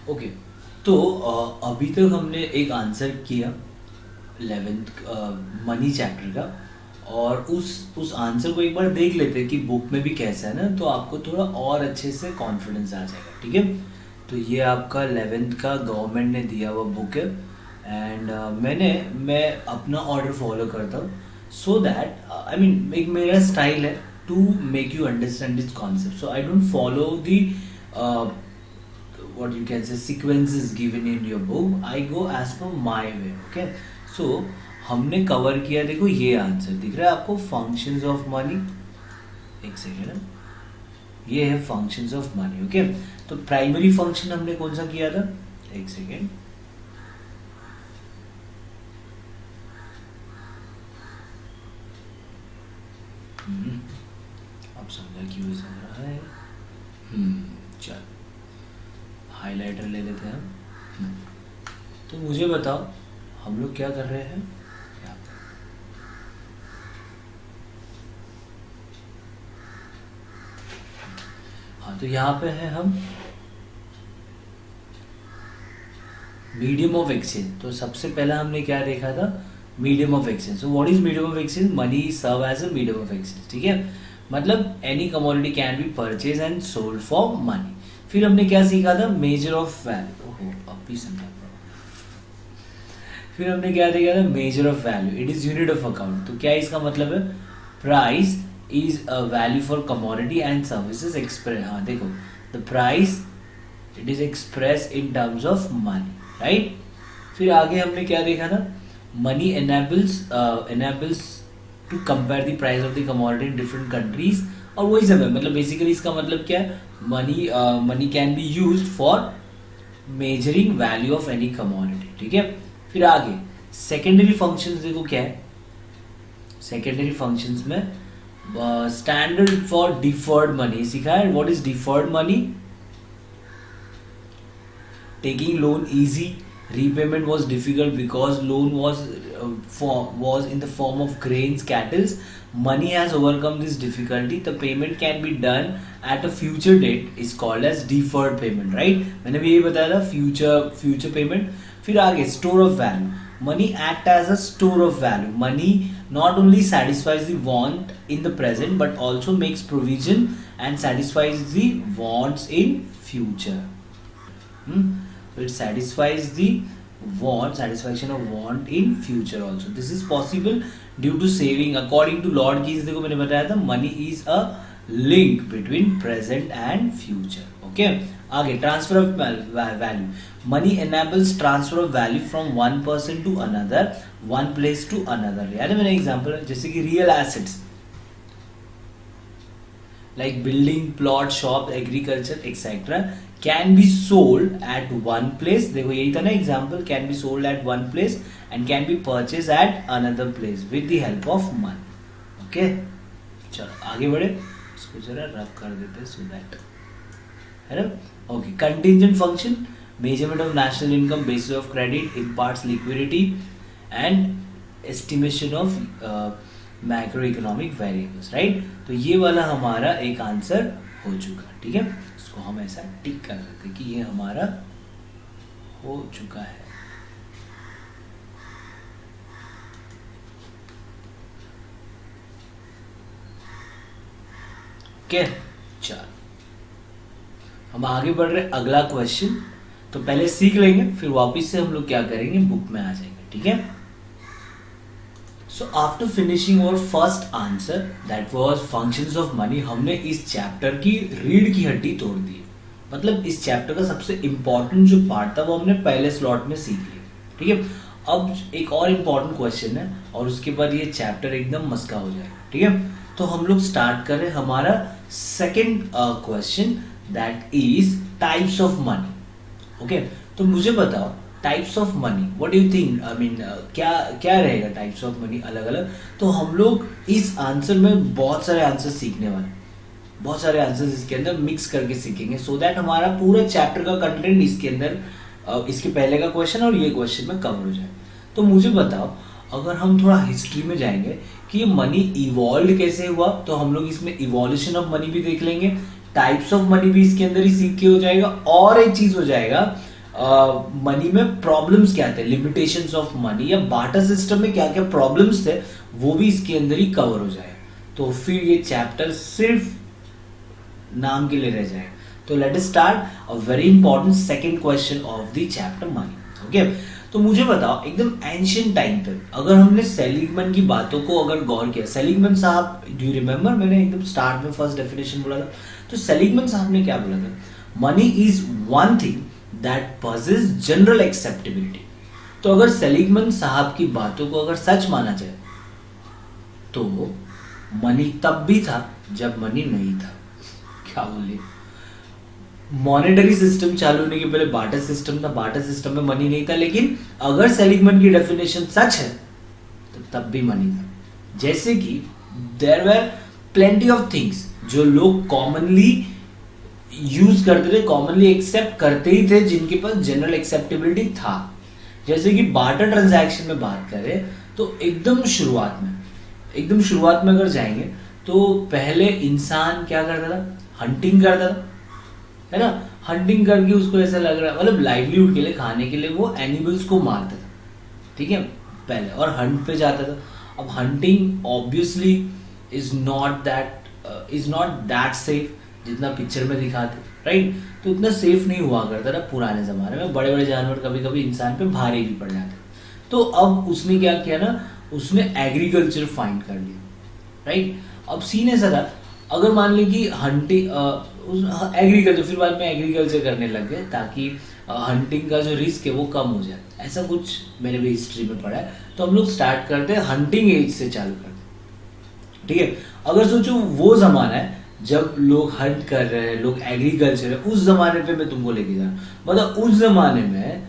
Okay, तो अभी तक हमने एक आंसर किया 11th मनी चैप्टर का, और उस आंसर को एक बार देख लेते हैं कि बुक में भी कैसा है ना, तो आपको थोड़ा और अच्छे से कॉन्फिडेंस आ जाएगा, ठीक है। तो ये आपका 11th का गवर्नमेंट ने दिया हुआ बुक है, एंड मैं अपना ऑर्डर फॉलो करता हूँ, सो दैट आई मीन एक मेरा स्टाइल है to make you understand this concept, so I don't follow the what you can say sequences given in your book, I go as per my way, okay। So हमने cover किया, देखो ये answer दिख रहा है आपको, functions of money, एक second, ये है फंक्शंस ऑफ मनी, ओके। तो प्राइमरी फंक्शन हमने कौन सा किया था, एक सेकेंड, अब समझा क्यों समझ रहा है, चल हाइलाइटर ले लेते हैं हम। तो मुझे बताओ हम लोग क्या कर रहे हैं यहाँ पे। हाँ, तो यहाँ पे है हम मीडियम ऑफ एक्सचेंज। तो सबसे पहला हमने क्या देखा था, medium of exchange. So what is medium of exchange, money serve as a medium of exchange, ठीक है। मतलब any commodity can be purchase and sold for money. फिर हमने क्या सीखा था, मेजर ऑफ वैल्यू, ओहो अब भी समझा। फिर हमने क्या देखा था, measure of value, it is unit of account. तो क्या इसका मतलब है, price is a value for commodity and services express, हाँ देखो, the price it is express in terms of money, right. फिर आगे हमने क्या देखा था, money enables to compare the price of the commodity in different countries, और वही सब है। मतलब बेसिकली इसका मतलब क्या है, money can be used for measuring value of any commodity, ठीक है। फिर आगे सेकेंडरी फंक्शंस देखो क्या है, सेकेंडरी फंक्शंस में स्टैंडर्ड फॉर डिफर्ड मनी सीखा है। What is deferred money, taking loan easy, repayment was difficult because loan was in the form of grains, cattle. Money has overcome this difficulty, the payment can be done at a future date is called as deferred payment, right। मैंने भी यही बताया था, future payment। फिर आगे store of value, money act as a store of value, money not only satisfies the want in the present but also makes provision and satisfies the wants in future। It satisfies the satisfaction of want in future also, this is possible due to saving, according to Lord Keynes। देखो मैंने बताया था, money is a link between present and future, okay। आगे transfer of value, money enables transfer of value from one person to another, one place to another. याद है मेरा example, जैसे कि real assets like building, plot, shop, agriculture, etc. can be sold at one place। देखो यही था ना example, can be sold at one place and can be purchased at another place with the help of money, okay। चलो आगे बढ़े, इसको जरा रब कर देते हैं so that, है ना, okay. Contingent function, measurement of national income, basis of credit, imparts liquidity and estimation of macro economic variables, right. तो ये वाला हमारा एक आंसर हो चुका, ठीक है। इसको हम ऐसा टिक कर देते कि ये हमारा हो चुका है। ओके, चल हम आगे बढ़ रहे, अगला क्वेश्चन। तो पहले सीख लेंगे, फिर वापस से हम लोग क्या करेंगे, बुक में आ जाएंगे, ठीक है। So after finishing our first answer that was functions of money, हमने इस चैप्टर की रीढ़ की हड्डी तोड़ दी। मतलब इस चैप्टर का सबसे इम्पोर्टेंट जो पार्ट था वो हमने पहले स्लॉट में सीख लिया, ठीक है। अब एक और इम्पोर्टेंट क्वेश्चन है और उसके बाद ये चैप्टर एकदम मस्का हो जाएगा, ठीक है। तो हम लोग स्टार्ट करें हमारा second question, that is types of money, okay. तो मुझे बताओ types of money, what do you think, I mean क्या क्या रहेगा टाइप्स ऑफ मनी अलग अलग। तो हम लोग इस आंसर में बहुत सारे आंसर सीखने वाले, बहुत सारे आंसर्स इसके अंदर मिक्स करके सीखेंगे, सो दैट हमारा पूरा चैप्टर का कंटेंट इसके अंदर इसके पहले का क्वेश्चन और ये क्वेश्चन में कवर हो जाए। तो मुझे बताओ, अगर हम थोड़ा हिस्ट्री में जाएंगे कि ये मनी इवॉल्व कैसे हुआ, तो हम लोग इसमें इवोल्यूशन ऑफ मनी भी देख लेंगे, टाइप्स ऑफ मनी भी इसके अंदर ही सीख के हो जाएगा, और एक चीज हो जाएगा मनी में प्रॉब्लम्स क्या थे, लिमिटेशंस ऑफ मनी, या बार्टर सिस्टम में क्या क्या प्रॉब्लम्स थे, वो भी इसके अंदर ही कवर हो जाए। तो फिर ये चैप्टर सिर्फ नाम के लिए रह जाएगा। तो let us start a very important second question of the chapter money. Okay, तो मुझे बताओ एकदम एंशियंट टाइम पे अगर हमने सेलिगमैन की बातों को अगर गौर किया, सेलिगमैन साहब, डू यू रिमेंबर मैंने एकदम स्टार्ट में फर्स्ट डेफिनेशन बोला था, तो सेलिगमैन साहब ने क्या बोला था, money is one thing that possess general acceptability. तो अगर सेलिगमैन साहब की बातों को अगर सच माना जाए तो मनी तब भी था जब मनी नहीं था। क्या बोले, मॉनेटरी सिस्टम चालू होने के पहले बार्टर सिस्टम था, बार्टर सिस्टम में मनी नहीं था, लेकिन अगर सेलिगमैन की डेफिनेशन सच है तो तब भी मनी था। जैसे कि there were plenty of things जो लोग कॉमनली यूज करते थे, कॉमनली एक्सेप्ट करते ही थे, जिनके पास जनरल एक्सेप्टेबिलिटी था। जैसे कि बार्टर ट्रांजैक्शन में बात करें तो एकदम शुरुआत में अगर जाएंगे तो पहले इंसान क्या करता था, हंटिंग करता था, है ना, हंटिंग करके उसको ऐसा लग रहा है, मतलब लाइवलीहुड के लिए, खाने के लिए वो एनिमल्स को मारता था, ठीक है, पहले, और हंट पे जाता था। अब hunting obviously is not that safe जितना पिक्चर में दिखाते, राइट। तो उतना सेफ नहीं हुआ करता था पुराने जमाने में, बड़े बड़े जानवर कभी कभी इंसान पे भारी भी पड़ जाते। तो अब उसने क्या किया ना, उसने एग्रीकल्चर फाइंड कर लिया, राइट। अब सीन ऐसा था, अगर मान ली कि हंटिंग एग्रीकल्चर, फिर बाद में एग्रीकल्चर करने लग गए ताकि हंटिंग का जो रिस्क है वो कम हो जाए, ऐसा कुछ मैंने भी हिस्ट्री में पढ़ा है। तो हम लोग स्टार्ट करते हैं हंटिंग एज से चालू करते, ठीक है। अगर सोचो वो जमाना है जब लोग हंट कर रहे हैं, लोग एग्रीकल्चर है, उस जमाने पे मैं तुमको लेके जा रहा हूँ। मतलब उस जमाने में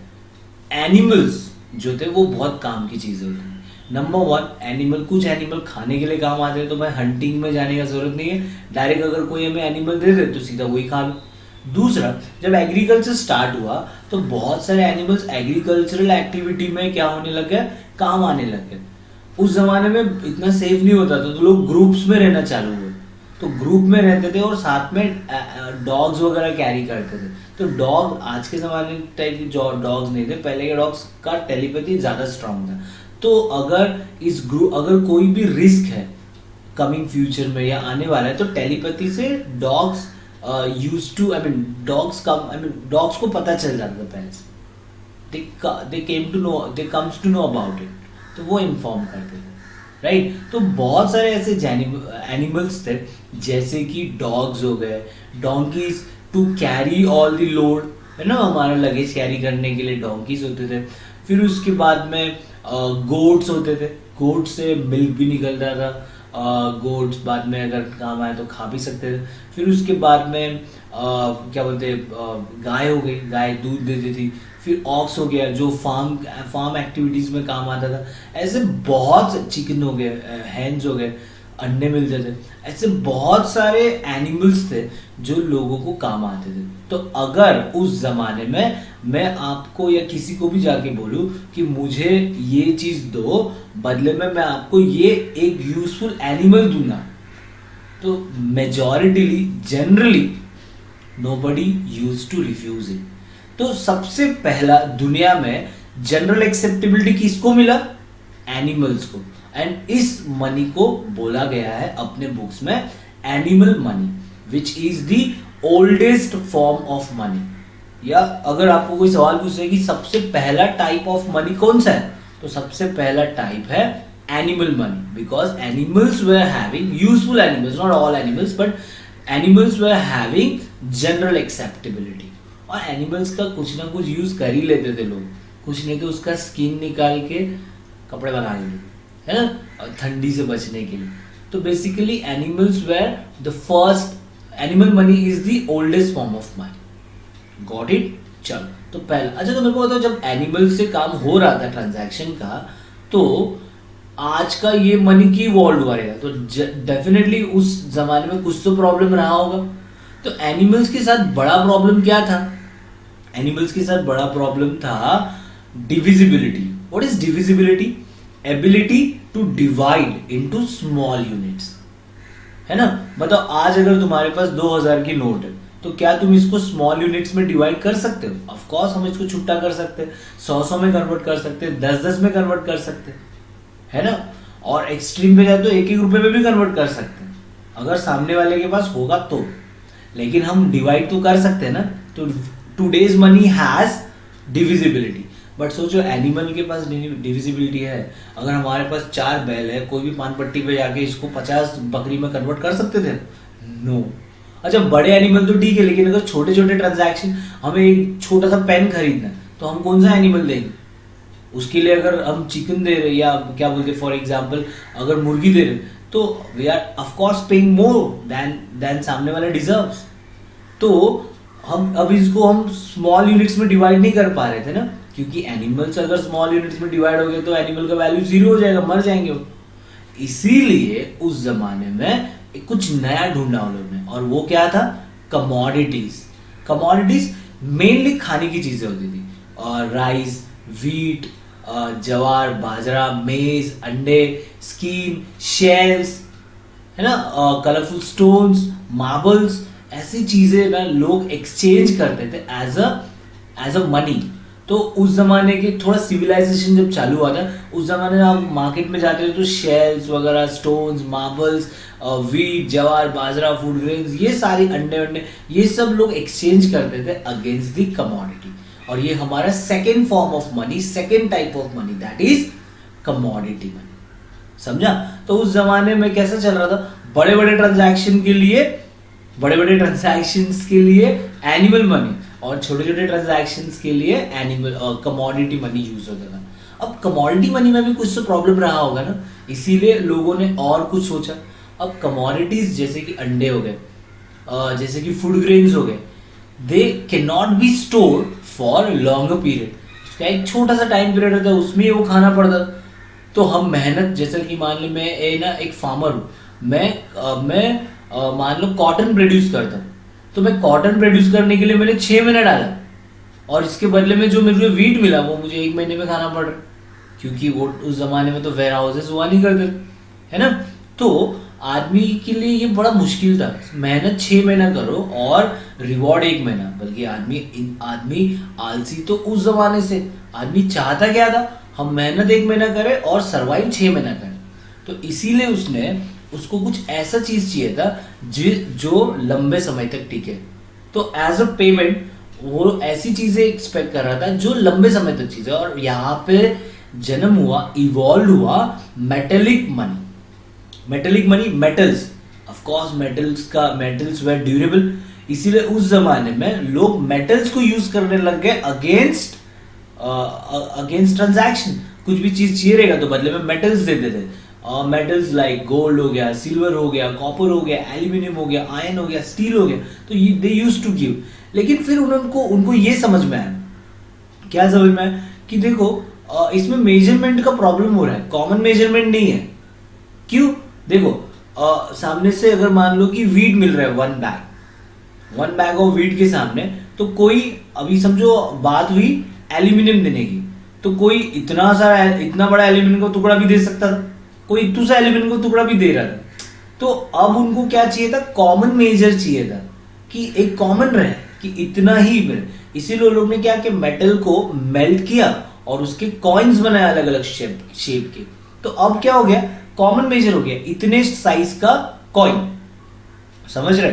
एनिमल्स जो थे वो बहुत काम की चीजें होती थी। नंबर वन, एनिमल, कुछ एनिमल खाने के लिए काम आते हैं, तो भाई हंटिंग में जाने का जरूरत नहीं है, डायरेक्ट अगर कोई हमें एनिमल दे दे तो सीधा वही खा लो। दूसरा, जब एग्रीकल्चर स्टार्ट हुआ तो बहुत सारे एनिमल्स एग्रीकल्चरल एक्टिविटी में क्या होने लग गए, काम आने लग गए। उस जमाने में इतना सेफ नहीं होता था, तो लोग ग्रुप्स में रहना चालू हुए, तो ग्रुप में रहते थे और साथ में डॉग्स वगैरह कैरी करते थे। तो डॉग आज के जमाने टाइप के डॉग्स नहीं थे, पहले के डॉग्स का टेलीपैथी ज्यादा स्ट्रांग था। तो अगर कोई भी रिस्क है कमिंग फ्यूचर में या आने वाला है, तो टेलीपैथी से डॉग्स डॉग्स को पता चल जाता था पहले से, they comes to know about it, तो वो इन्फॉर्म करते थे, राइट। तो बहुत सारे ऐसे एनिमल्स थे, जैसे कि डॉग्स हो गए, donkeys to carry all the load, है ना, हमारा लगेज कैरी करने के लिए डोंकीज होते थे। फिर उसके बाद में गोट्स होते थे, गोट से मिल्क भी निकलता था, गोट्स बाद में अगर काम आए तो खा भी सकते थे। फिर उसके बाद में क्या बोलते गाय हो गई, गाय दूध देती थी। फिर ऑक्स हो गया जो फार्म एक्टिविटीज में काम आता था। ऐसे बहुत, चिकन हो गए, हैंस हो गए, अंडे मिलते थे। ऐसे बहुत सारे एनिमल्स थे जो लोगों को काम आते थे। तो अगर उस जमाने में मैं आपको या किसी को भी जाके बोलूं कि मुझे ये चीज दो, बदले में मैं आपको ये एक यूजफुल एनिमल दूंगा, तो majoritily generally nobody used to refuse it. तो सबसे पहला दुनिया में जनरल एक्सेप्टेबिलिटी किसको मिला? एनिमल्स को। एंड इस मनी को बोला गया है अपने बुक्स में animal money, which is the oldest form of money. या अगर आपको कोई सवाल पूछे कि सबसे पहला टाइप ऑफ मनी कौन सा है, तो सबसे पहला टाइप है animal money, because animals were having, useful animals, not all animals, but animals were having general acceptability. और एनिमल्स का कुछ ना कुछ यूज कर ही लेते थे लोग, कुछ नहीं तो उसका स्किन निकाल के कपड़े बना लेते, है ना, ठंडी से बचने के लिए। तो basically animals were the first, animal money is the oldest form of money. Got it? चलो, तो पहला, अच्छा तो मेरे को बताओ, जब एनिमल से काम हो रहा था ट्रांजैक्शन का, तो आज का ये मनी की इवॉल्व हुआ रहेगा, तो डेफिनेटली उस जमाने में कुछ तो प्रॉब्लम रहा होगा। तो एनिमल्स के साथ बड़ा प्रॉब्लम क्या था? एनिमल्स के साथ बड़ा प्रॉब्लम था divisibility. What is divisibility? Ability to divide into small units, है ना। बताओ आज अगर तुम्हारे पास 2000 की नोट है, तो क्या तुम इसको स्मॉल यूनिट्स में डिवाइड कर सकते हो? ऑफ कोर्स हम इसको छुट्टा कर सकते हैं, 100 में कन्वर्ट कर सकते हैं, 10 में कन्वर्ट कर सकते हैं, है ना। और एक्सट्रीम पे जाए तो 1 रुपए में भी कन्वर्ट कर सकते हैं अगर सामने वाले के पास होगा तो। लेकिन हम डिवाइड तो कर सकते हैं ना। तो today's money has divisibility, but सोचो एनिमल के पास डिविजिबिलिटी है। अगर हमारे पास 4 बैल है, कोई भी पान पट्टी पे जाके इसको 50 बकरी में कन्वर्ट कर सकते थे? नो। अच्छा, बड़े एनिमल तो ठीक है, लेकिन अगर छोटे छोटे ट्रांजैक्शन, हमें एक छोटा सा पेन खरीदना है तो हम कौन सा एनिमल देंगे? उसके लिए अगर हम चिकन दे रहे या क्या बोलते, फॉर एग्जाम्पल अगर मुर्गी दे रहे तो we are of course paying more than सामने वाला डिजर्व्स। तो हम अब इसको हम स्मॉल यूनिट्स में डिवाइड नहीं कर पा रहे थे ना, क्योंकि एनिमल्स अगर स्मॉल यूनिट्स में डिवाइड हो गए तो एनिमल का वैल्यू 0 हो जाएगा, मर जाएंगे वो। इसीलिए उस जमाने में कुछ नया ढूंढा उन लोगों ने, और वो क्या था? कमोडिटीज। कमोडिटीज मेनली खाने की चीजें होती थी, और राइस, व्हीट, जवार, बाजरा, मेज, अंडे, स्किन, शेल्स, है ना, कलरफुल स्टोन्स, मार्बल्स, ऐसी चीजें ना लोग एक्सचेंज करते थे एज अ मनी। तो उस जमाने के थोड़ा सिविलाइजेशन जब चालू हुआ था, उस जमाने में आप मार्केट में जाते थे तो शेल्स वगैरह, स्टोन्स, मार्बल्स, व्हीट, जवार, बाजरा, फूड ग्रेन्स, ये सारे अंडे वंडे, ये सब लोग एक्सचेंज करते थे अगेंस्ट द कमोडिटी। और ये हमारा second form of money, second type of money, that is commodity money. समझा? तो उस जमाने में कैसा चल रहा था? बड़े बड़े ट्रांजैक्शन के लिए एनिमल मनी, और छोटे छोटे ट्रांजैक्शंस के लिए एनिमल कमोडिटी मनी यूज होता था। अब कमोडिटी मनी में भी कुछ तो प्रॉब्लम रहा होगा ना, इसीलिए लोगों ने और कुछ सोचा। अब कमोडिटीज जैसे कि अंडे हो गए, जैसे कि फूड ग्रेन्स हो गए, they can not be stored for longer period. उसका एक छोटा सा टाइम पीरियड होता है, उसमें वो खाना पड़ता। तो हम मेहनत, जैसे कि मान लो मैं एक फार्मर हूँ, मैं मान लो कॉटन प्रोड्यूस करता हूँ, तो मैं कॉटन प्रोड्यूस करने के लिए मैंने 6 महीने डाला, और इसके बदले में जो मुझे वीट मिला वो मुझे 1 महीने में खाना पड़ रहा, क्योंकि वो उस जमाने में तो वेयर हाउसेस हुआ नहीं करते, है ना। तो आदमी के लिए ये बड़ा मुश्किल था, मेहनत 6 महीना करो और रिवॉर्ड 1 महीना। बल्कि आदमी आलसी तो उस जमाने से, आदमी चाहता क्या था? हम मेहनत 1 महीना करें और सर्वाइव 6 महीना करें। तो इसीलिए उसको कुछ ऐसा चीज चाहिए था जो लंबे समय तक टिके। तो एज अ पेमेंट वो ऐसी चीजें एक्सपेक्ट कर रहा था जो लंबे समय तक चीजें, और यहाँ पे जन्म हुआ, इवॉल्व हुआ metallic money. Metallic money, metals, of course metals were durable, इसीलिए उस जमाने में लोग मेटल्स को यूज करने लग गए अगेंस्ट ट्रांजैक्शन। कुछ भी चीज चाहिए रहेगा तो बदले में मेटल्स देते थे। मेटल्स लाइक गोल्ड हो गया, सिल्वर हो गया, कॉपर हो गया, एल्यूमिनियम हो गया, आयरन हो गया, स्टील हो गया, तो दे यूज्ड टू गिव। लेकिन फिर उनको ये समझ में आया, क्या समझ में आया कि देखो इसमें मेजरमेंट का प्रॉब्लम हो रहा है, कॉमन मेजरमेंट नहीं है। क्यों? देखो सामने से अगर मान लो कि वीट मिल रहा है, 1 बैग ऑफ वीट के सामने, तो कोई, अभी समझो बात हुई एल्यूमिनियम देने की, तो कोई इतना बड़ा एल्यूमिनियम का टुकड़ा भी दे सकता था, कोई इतना सा एल्यूमिनियम का टुकड़ा भी दे रहा था। तो अब उनको क्या चाहिए था? कॉमन मेजर चाहिए था, कि एक कॉमन रहे कि इतना ही मिले। इसीलिए लोग ने क्या कि मेटल को मेल्ट किया और उसके कॉइन्स बनाए अलग अलग शेप के। तो अब क्या हो गया? कॉमन मेजर हो गया, इतने साइज का कॉइन। समझ रहे?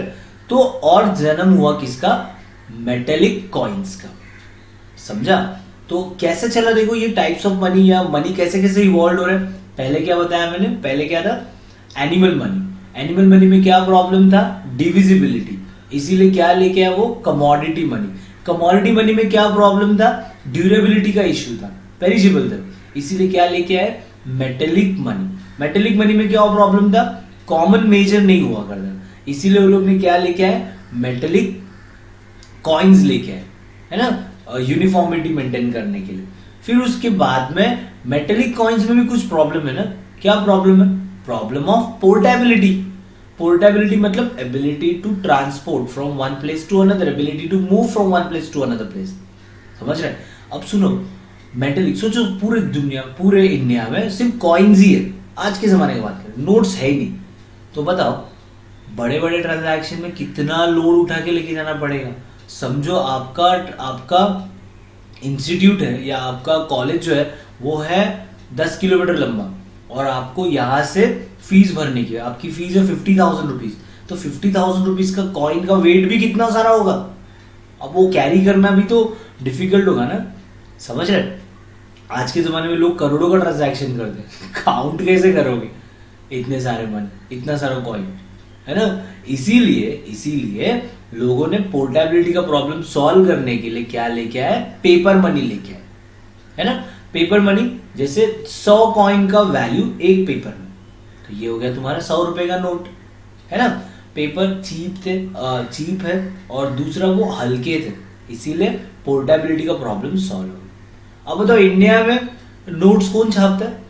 तो और जन्म हुआ किसका? मेटेलिक कॉइन्स का। समझा? तो कैसे चला, देखो ये टाइप्स ऑफ मनी या मनी कैसे कैसे इवॉल्व हो रहे हैं। पहले क्या बताया मैंने? पहले क्या था? Animal money. एनिमल मनी में क्या प्रॉब्लम था? डिविजिबिलिटी, इसीलिए क्या लेके आया वो? Commodity money. कमोडिटी मनी में क्या प्रॉब्लम था? ड्यूरेबिलिटी का इश्यू था, पेरिशेबल था, इसीलिए क्या लेके आए? Metallic money. मेटेलिक मनी में क्या प्रॉब्लम था? कॉमन मेजर नहीं हुआ करता, इसीलिए वो लोग ने क्या लेके आए? मेटेलिक कॉइन्स लेके आए, है ना, यूनिफॉर्मिटी मेंटेन करने के लिए। फिर उसके बाद में मेटेलिक कॉइन्स में भी कुछ प्रॉब्लम है ना। क्या प्रॉब्लम है? Problem of portability. पोर्टेबिलिटी मतलब ability to transport from one place to another, ability to move from one place to another place. समझ रहे? अब सुनो, मेटेलिक, सोचो पूरे इंडिया में सिर्फ कॉइन्स ही है। आज के जमाने की बात करें, नोट्स है ही नहीं। तो बताओ, बड़े बड़े ट्रांजैक्शन में कितना लोड उठा के लेके जाना पड़ेगा। समझो आपका आपका इंस्टीट्यूट है या आपका कॉलेज जो है वो है 10 किलोमीटर लंबा और आपको यहाँ से फीस भरने की, आपकी फीस है 50,000 रुपीज, तो 50,000 रुपीज का कॉइन का वेट भी कितना सारा होगा, अब वो कैरी करना भी तो डिफिकल्ट होगा ना। समझ रहे? आज के जमाने में लोग करोड़ों का ट्रांजैक्शन करते हैं, काउंट कैसे करोगे इतने सारे मनी, इतना सारा कॉइन, है ना। इसीलिए लोगों ने पोर्टेबिलिटी का प्रॉब्लम सॉल्व करने के लिए क्या लेके आए, पेपर मनी लेके आए, है ना। पेपर मनी जैसे 100 कॉइन का वैल्यू एक पेपर में, तो ये हो गया तुम्हारा 100 रुपए का नोट, है ना। पेपर चीप है और दूसरा वो हल्के थे, इसीलिए पोर्टेबिलिटी का प्रॉब्लम सॉल्व हो गया। अब बताओ इंडिया में नोट्स कौन छापता है,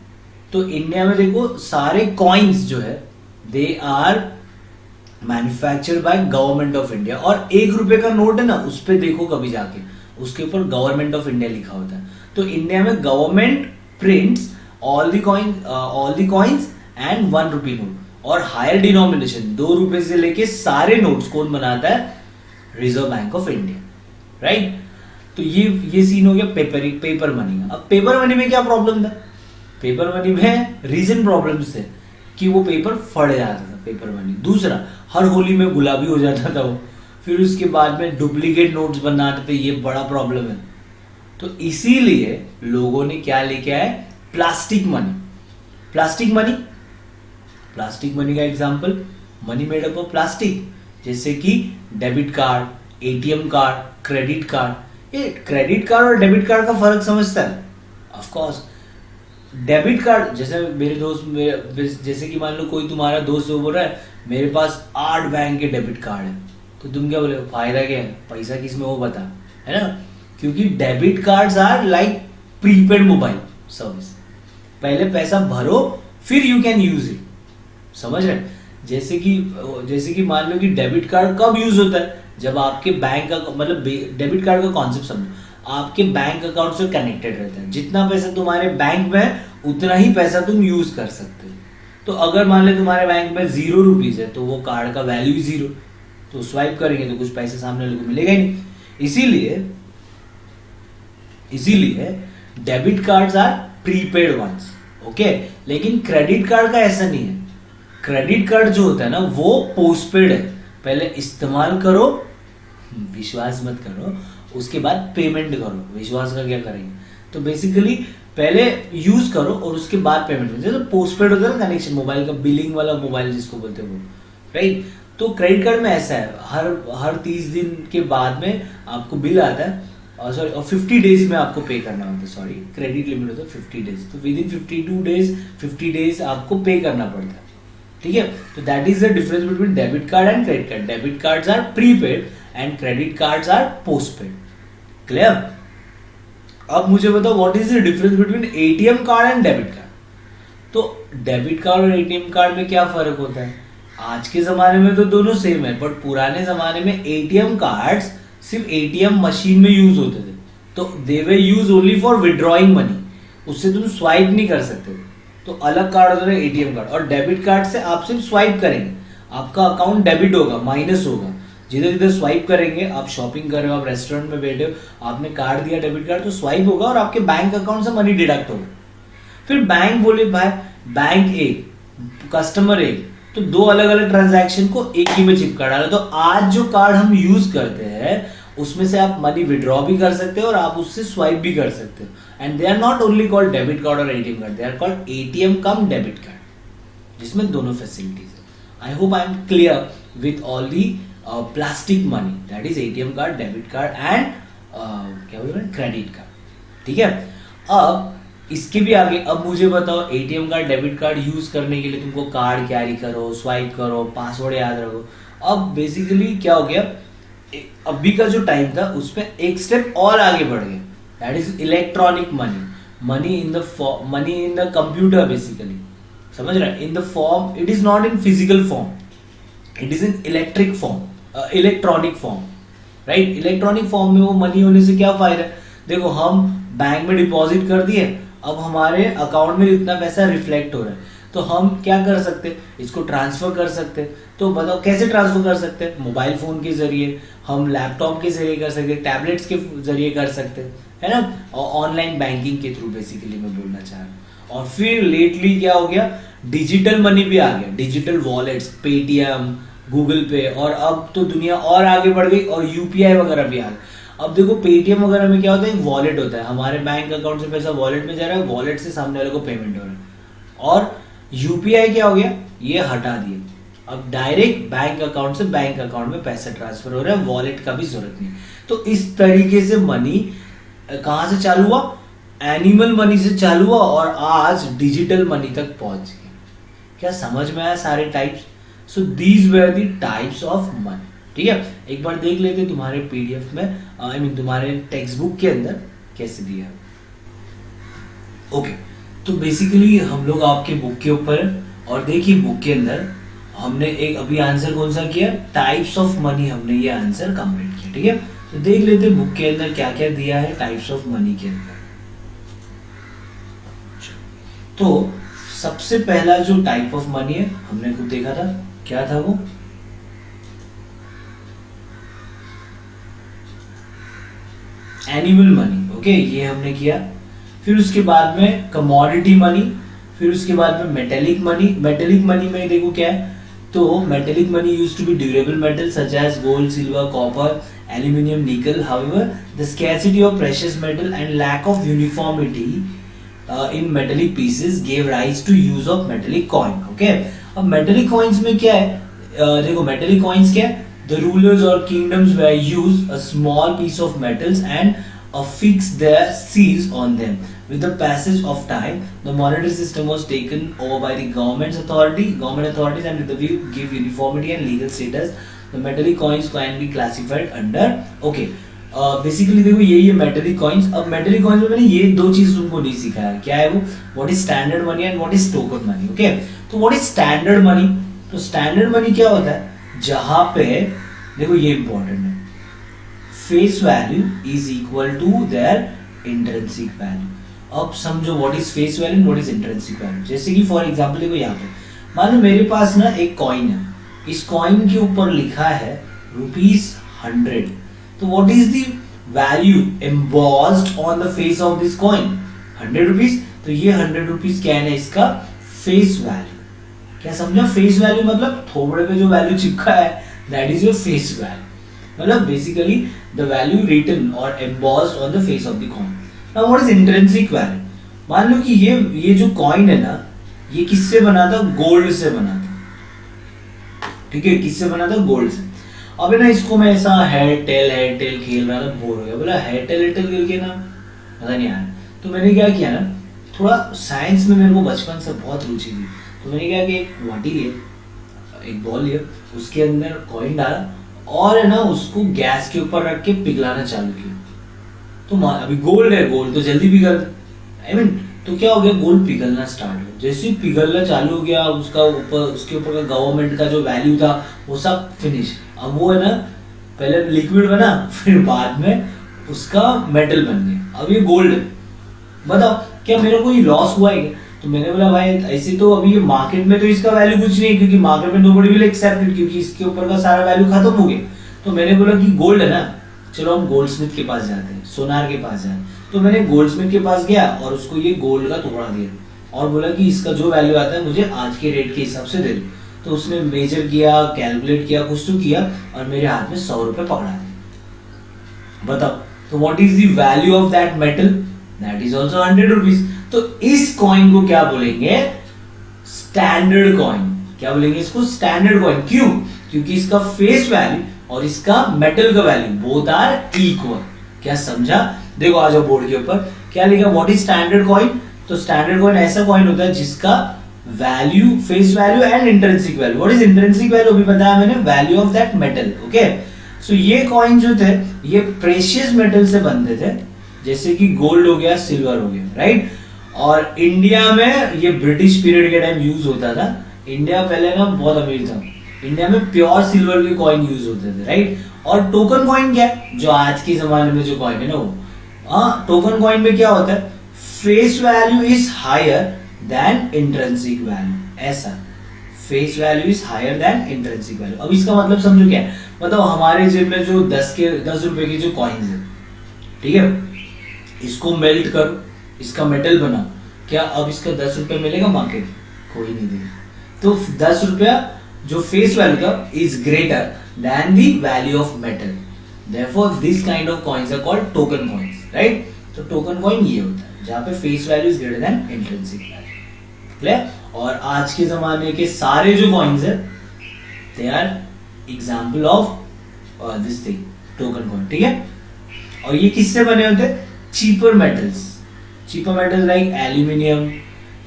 तो इंडिया में देखो सारे कॉइन्स जो है they are manufactured by government of India, और 1 रुपए का नोट है ना उस पर देखो कभी जाके उसके ऊपर गवर्नमेंट ऑफ इंडिया लिखा होता है। तो इंडिया में government prints all the coins and 1 rupee note, और हायर डिनोमिनेशन 2 रुपए से लेके सारे नोट्स कौन बनाता है, reserve bank of India, right. तो ये सीन हो गया पेपर मनी का। अब पेपर मनी में क्या प्रॉब्लम था, पेपर मनी में रीजन प्रॉब्लम्स थे कि वो पेपर फट जाता था पेपर मनी। दूसरा, हर होली में गुलाबी हो जाता था वो, फिर उसके बाद में डुप्लीकेट नोट्स बनाते थे, ये बड़ा प्रॉब्लम है। तो इसीलिए लोगों ने क्या लेके आए, प्लास्टिक मनी। प्लास्टिक मनी का example money made up of plastic, जैसे कि debit card, ATM card, credit card. ये क्रेडिट कार्ड और डेबिट कार्ड का फर्क समझता है? Of course. डेबिट कार्ड जैसे मेरे दोस्त जैसे कि मान लो कोई तुम्हारा दोस्त वो बोल रहा है मेरे पास 8 बैंक के डेबिट कार्ड है, तो तुम क्या बोले, फायदा क्या है, पैसा किस में वो बता, है ना। क्योंकि debit cards are like prepaid mobile service, पहले पैसा भरो फिर यू कैन यूज इट, समझ रहे। जैसे कि मान लो कि डेबिट कार्ड कब यूज होता है, जब आपके बैंक का मतलब डेबिट कार्ड का कॉन्सेप्ट समझो, आपके बैंक अकाउंट से कनेक्टेड रहता है, जितना पैसा तुम्हारे बैंक में है उतना ही पैसा तुम यूज कर सकते हो। तो अगर मान ले तुम्हारे बैंक में 0 रुपीज है तो वो कार्ड का वैल्यू ही 0, तो स्वाइप करेंगे तो कुछ पैसे सामने वाले को मिलेगा ही नहीं। इसीलिए debit cards are prepaid ones, okay. लेकिन क्रेडिट कार्ड का ऐसा नहीं है। क्रेडिट कार्ड जो होता है ना वो पोस्टपेड है, पहले इस्तेमाल करो, विश्वास मत करो, उसके बाद पेमेंट करो। विश्वास का क्या करेंगे, तो बेसिकली पहले यूज करो और उसके बाद पेमेंट करो। जैसे पोस्टपेड होता है ना कनेक्शन, मोबाइल का बिलिंग वाला मोबाइल जिसको बोलते हैं वो, राइट। तो क्रेडिट कार्ड में ऐसा है, हर 30 दिन के बाद में आपको बिल आता है, और 50 डेज में आपको पे करना होता है, सॉरी क्रेडिट लिमिट होता है 50 डेज, तो विद इन 50 डेज आपको पे करना पड़ता है, ठीक है। तो that is the difference between debit card and credit card. Debit cards are prepaid and credit cards are postpaid, clear. अब मुझे बताओ what is the difference between ATM card and debit card. तो डेबिट कार्ड और ATM card में क्या फर्क होता है, आज के जमाने में तो दोनों सेम है, बट पुराने जमाने में एटीएम कार्ड्स सिर्फ एटीएम मशीन में यूज होते थे, तो they were use only for withdrawing money, उससे तुम स्वाइप नहीं कर सकते। तो अलग कार्ड होता है एटीएम कार्ड, और डेबिट कार्ड से आप सिर्फ स्वाइप करेंगे, आपका अकाउंट डेबिट होगा, माइनस होगा, जिधर जिधर स्वाइप करेंगे, आप शॉपिंग कर रहे हो, आप रेस्टोरेंट में बैठे हो, आपने कार्ड दिया डेबिट कार्ड, तो स्वाइप होगा और आपके बैंक अकाउंट से मनी डिडक्ट होगा। फिर बैंक बोले भाई बैंक ए कस्टमर ए, तो 2 अलग अलग ट्रांजैक्शन को एक ही में चिपका डाला। तो आज जो कार्ड हम यूज करते हैं उसमें से आप मनी विड्रॉ भी कर सकते हो और आप उससे स्वाइप भी कर सकते हो, and they are not only called debit card और ATM card, they are called ATM cum debit card, जिसमें दोनों फैसिलिटीज है। I hope I am clear with all the plastic money, that is ATM card, debit card and क्या बोल रहे हैं, credit card, ठीक है। अब इसके भी आगे, अब मुझे बताओ ATM card debit card use करने के लिए तुमको कार्ड कैरी करो, स्वाइप करो, पासवर्ड याद रखो। अब बेसिकली क्या हो गया, अभी का जो टाइम था उसमें एक स्टेप और आगे बढ़ गया, that is electronic money, money in the computer, basically समझ रहे हैं, in the form, it is not in physical form, it is in electric form, electronic form, right. Electronic form में वो मनी होने से क्या फायदा है, देखो हम बैंक में डिपॉजिट कर दिए, अब हमारे अकाउंट में इतना पैसा रिफ्लेक्ट हो रहा है, तो हम क्या कर सकते हैं, इसको ट्रांसफर कर सकते हैं। तो बताओ कैसे ट्रांसफर कर सकते हैं? मोबाइल फोन के जरिए, हम लैपटॉप के जरिए कर सकते हैं, टैबलेट्स के जरिए कर सकते हैं, है ना, और ऑनलाइन बैंकिंग के थ्रू बेसिकली मैं बोलना चाह रहा हूँ। और फिर लेटली क्या हो गया, डिजिटल मनी भी आ गया, डिजिटल वॉलेट्स, पेटीएम, गूगल पे, और अब तो दुनिया और आगे बढ़ गई और यूपीआई वगैरह भी आ गए। अब देखो पेटीएम वगैरह में क्या होता है, एक वॉलेट होता है, हमारे बैंक अकाउंट से पैसा वॉलेट में जा रहा है, वॉलेट से सामने वाले को पेमेंट हो रहा है। और यूपीआई क्या हो गया, ये हटा दिए, अब डायरेक्ट बैंक अकाउंट से बैंक अकाउंट में पैसा ट्रांसफर हो रहा है, वॉलेट का भी जरूरत नहीं। तो इस तरीके से मनी कहां से चालू हुआ, एनिमल मनी से चालू हुआ और आज डिजिटल मनी तक पहुंच गया। क्या समझ में आया सारे types? So these were the types of money. ठीक है, एक बार देख लेते तुम्हारे पीडीएफ में, आई मीन तुम्हारे टेक्स्ट बुक के अंदर कैसे दिया है। ओके, तो बेसिकली हम लोग आपके बुक के ऊपर, और देखिए बुक के अंदर हमने एक अभी आंसर कौन सा किया, टाइप्स ऑफ मनी, हमने ये आंसर कंप्लीट किया। ठीक है, तो देख लेते बुक के अंदर क्या क्या दिया है टाइप्स ऑफ मनी के अंदर। तो सबसे पहला जो टाइप ऑफ मनी है हमने खुद देखा था, क्या था वो, एनिमल मनी। ओके, ये हमने किया। फिर उसके बाद में कमोडिटी मनी, फिर उसके बाद में मेटेलिक मनी। मेटेलिक मनी में देखो क्या है, तो metallic money used to be durable metal such as gold, silver, copper, aluminium, nickel. However the scarcity of precious metal and lack of uniformity in metallic pieces gave rise to use of metallic coin. Okay, अब metallic coins में क्या है, देखो metallic coins क्या है, the rulers or kingdoms were used a small piece of metals and affixed their seals on them. With the passage of time, the monetary system was taken over by the government authorities, and with the view to give uniformity and legal status, the metallic coins can be classified under. Okay, basically देखो यही है metallic coins. अब metallic coins में मैंने ये दो चीज तुमको नहीं सिखाया, क्या है वो, what is standard money and what is token money. Okay, तो व्हाट इज स्टैंडर्ड मनी, तो स्टैंडर्ड मनी क्या होता है, जहां पे देखो ये इंपॉर्टेंट है, face value is equal to their intrinsic value. अब समझो what is face value and what is intrinsic value. जैसे कि फॉर एग्जांपल देखो यहाँ पे मान लो मेरे पास ना एक कॉइन है, इस कॉइन के ऊपर लिखा है ₹100, तो what is the value embossed on the face of this coin? 100 rupees। तो ये 100 rupees क्या है ना, इसका फेस वैल्यू। क्या समझा, फेस वैल्यू मतलब थोबड़े पे जो वैल्यू चिपका है, that is your face value, मतलब बेसिकली द वैल्यू रिटन और embossed on the face of the coin। Now what is intrinsic value? मान लो कि ये जो कॉइन है ना, ये किससे बना था, गोल्ड से बना था। ठीक है, किससे बना था, गोल्ड से। अबे ना इसको मैं ऐसा हेड टेल खेल रहा था, बोर हो गया, बोला हेड टेल खेल के ना मजा नहीं आया। तो मैंने क्या किया ना, थोड़ा साइंस में मेरे को बचपन से बहुत रुचि थी, तो मैंने क्या कि एक वाटी लिया, एक बॉल लिया, उसके अंदर कॉइन डाला और है ना उसको गैस के ऊपर रख के पिघलाना चालू किया। तो अभी गोल्ड है, गोल्ड तो जल्दी पिघल, आई मीन तो क्या हो गया, गोल्ड पिघलना स्टार्ट हो। जैसे ही पिघलना चालू हो गया, उसका ऊपर उसके ऊपर का गवर्नमेंट का जो वैल्यू था वो सब फिनिश। अब वो है ना पहले लिक्विड बना, फिर बाद में उसका मेटल बन गया, अब ये गोल्ड है। बताओ क्या मेरे को ये लॉस हुआ है? तो मैंने बोला भाई ऐसे तो अभी ये मार्केट में तो इसका वैल्यू कुछ नहीं है, क्योंकि मार्केट में नोबडी विल एक्सेप्ट इट, क्योंकि इसके ऊपर का सारा वैल्यू खत्म हो गया। तो मैंने बोला कि गोल्ड है ना, चलो हम गोल्डस्मिथ के पास जाते हैं, सोनार के पास जाते। तो मैंने गोल्डस्मिथ के पास गया और उसको ये गोल्ड का टुकड़ा दिया और बोला कि इसका जो वैल्यू आता है मुझे आज के रेट के हिसाब से दे दो। तो उसने मेजर किया, कैलकुलेट किया, कुछ तो किया और मेरे हाथ में 100 रुपए पकड़ा दिए। बताओ तो what is the value of that metal, that is also 100 rupees. तो इस कॉइन को क्या बोलेंगे, स्टैंडर्ड कॉइन। क्या बोलेंगे इसको, स्टैंडर्ड कॉइन। क्यों, क्योंकि इसका फेस वैल्यू और इसका मेटल का वैल्यू बोथ आर इक्वल। क्या समझा? देखो आ जाओ बोर्ड के ऊपर, क्या लिखा, व्हाट इज स्टैंडर्ड कॉइन। तो स्टैंडर्ड कॉइन ऐसा कॉइन होता है जिसका value, face value and intrinsic value. What is intrinsic value अभी बताया मैंने, value of that metal. Okay, so ये कॉइन जो थे ये प्रेशियस मेटल से बनते थे, जैसे कि गोल्ड हो गया, सिल्वर हो गया, राइट। और इंडिया में ये ब्रिटिश पीरियड के टाइम यूज होता था। इंडिया पहले ना बहुत अमीर था, इंडिया में प्योर सिल्वर के कॉइन यूज होते थे, राइट। और टोकन कॉइन क्या है, जो आज के जमाने में जो कॉइन है ना वो, टोकन कॉइन में क्या होता है, face value is higher than intrinsic value. ऐसा face value is higher than intrinsic value. अब इसका मतलब समझो क्या है, मतलब हमारे जेब में जो 10 रुपए के जो कॉइन्स है, ठीक है, इसको मेल्ट करो, इसका मेटल बनाओ, क्या अब इसका 10 रुपए मिलेगा मार्केट? कोई नहीं देगा। तो 10 रुपया जो फेस वैल्यू का is greater than the value of metal, therefore this kind of coins are called token coins, right. तो टोकन कॉइन ये होता है जहां पे face value is greater than intrinsic value, clear. और आज के जमाने के सारे जो कॉइन्स है they are example of this thing, token coin, ठीक है। और ये किससे बने होते हैं? चीपर मेटल्स लाइक एल्यूमिनियम,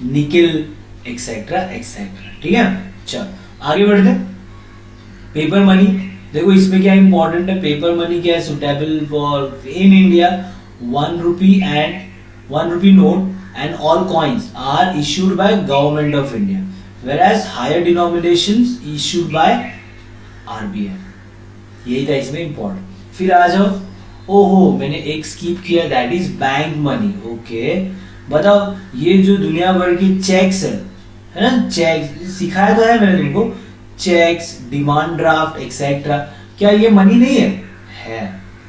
निकल एक्सेट्रा एक्सेट्रा, ठीक है। चल आगे बढ़ते हैं। पेपर मनी, देखो इसमें क्या इंपॉर्टेंट है, पेपर मनी क्या है, suitable for in India 1 rupee note and all coins are issued by government of India, whereas higher denominations issued by RBI। यही था इसमें इंपॉर्टेंट। फिर आ जाओ, ओहो मैंने एक स्किप किया, that is bank money. Okay बताओ, ये जो दुनिया भर की चेक्स है ना, चेक्स सिखाया तो है मैंने तुमको, चेक्स, डिमांड ड्राफ्ट एक्सेट्रा, क्या ये मनी नहीं है? है।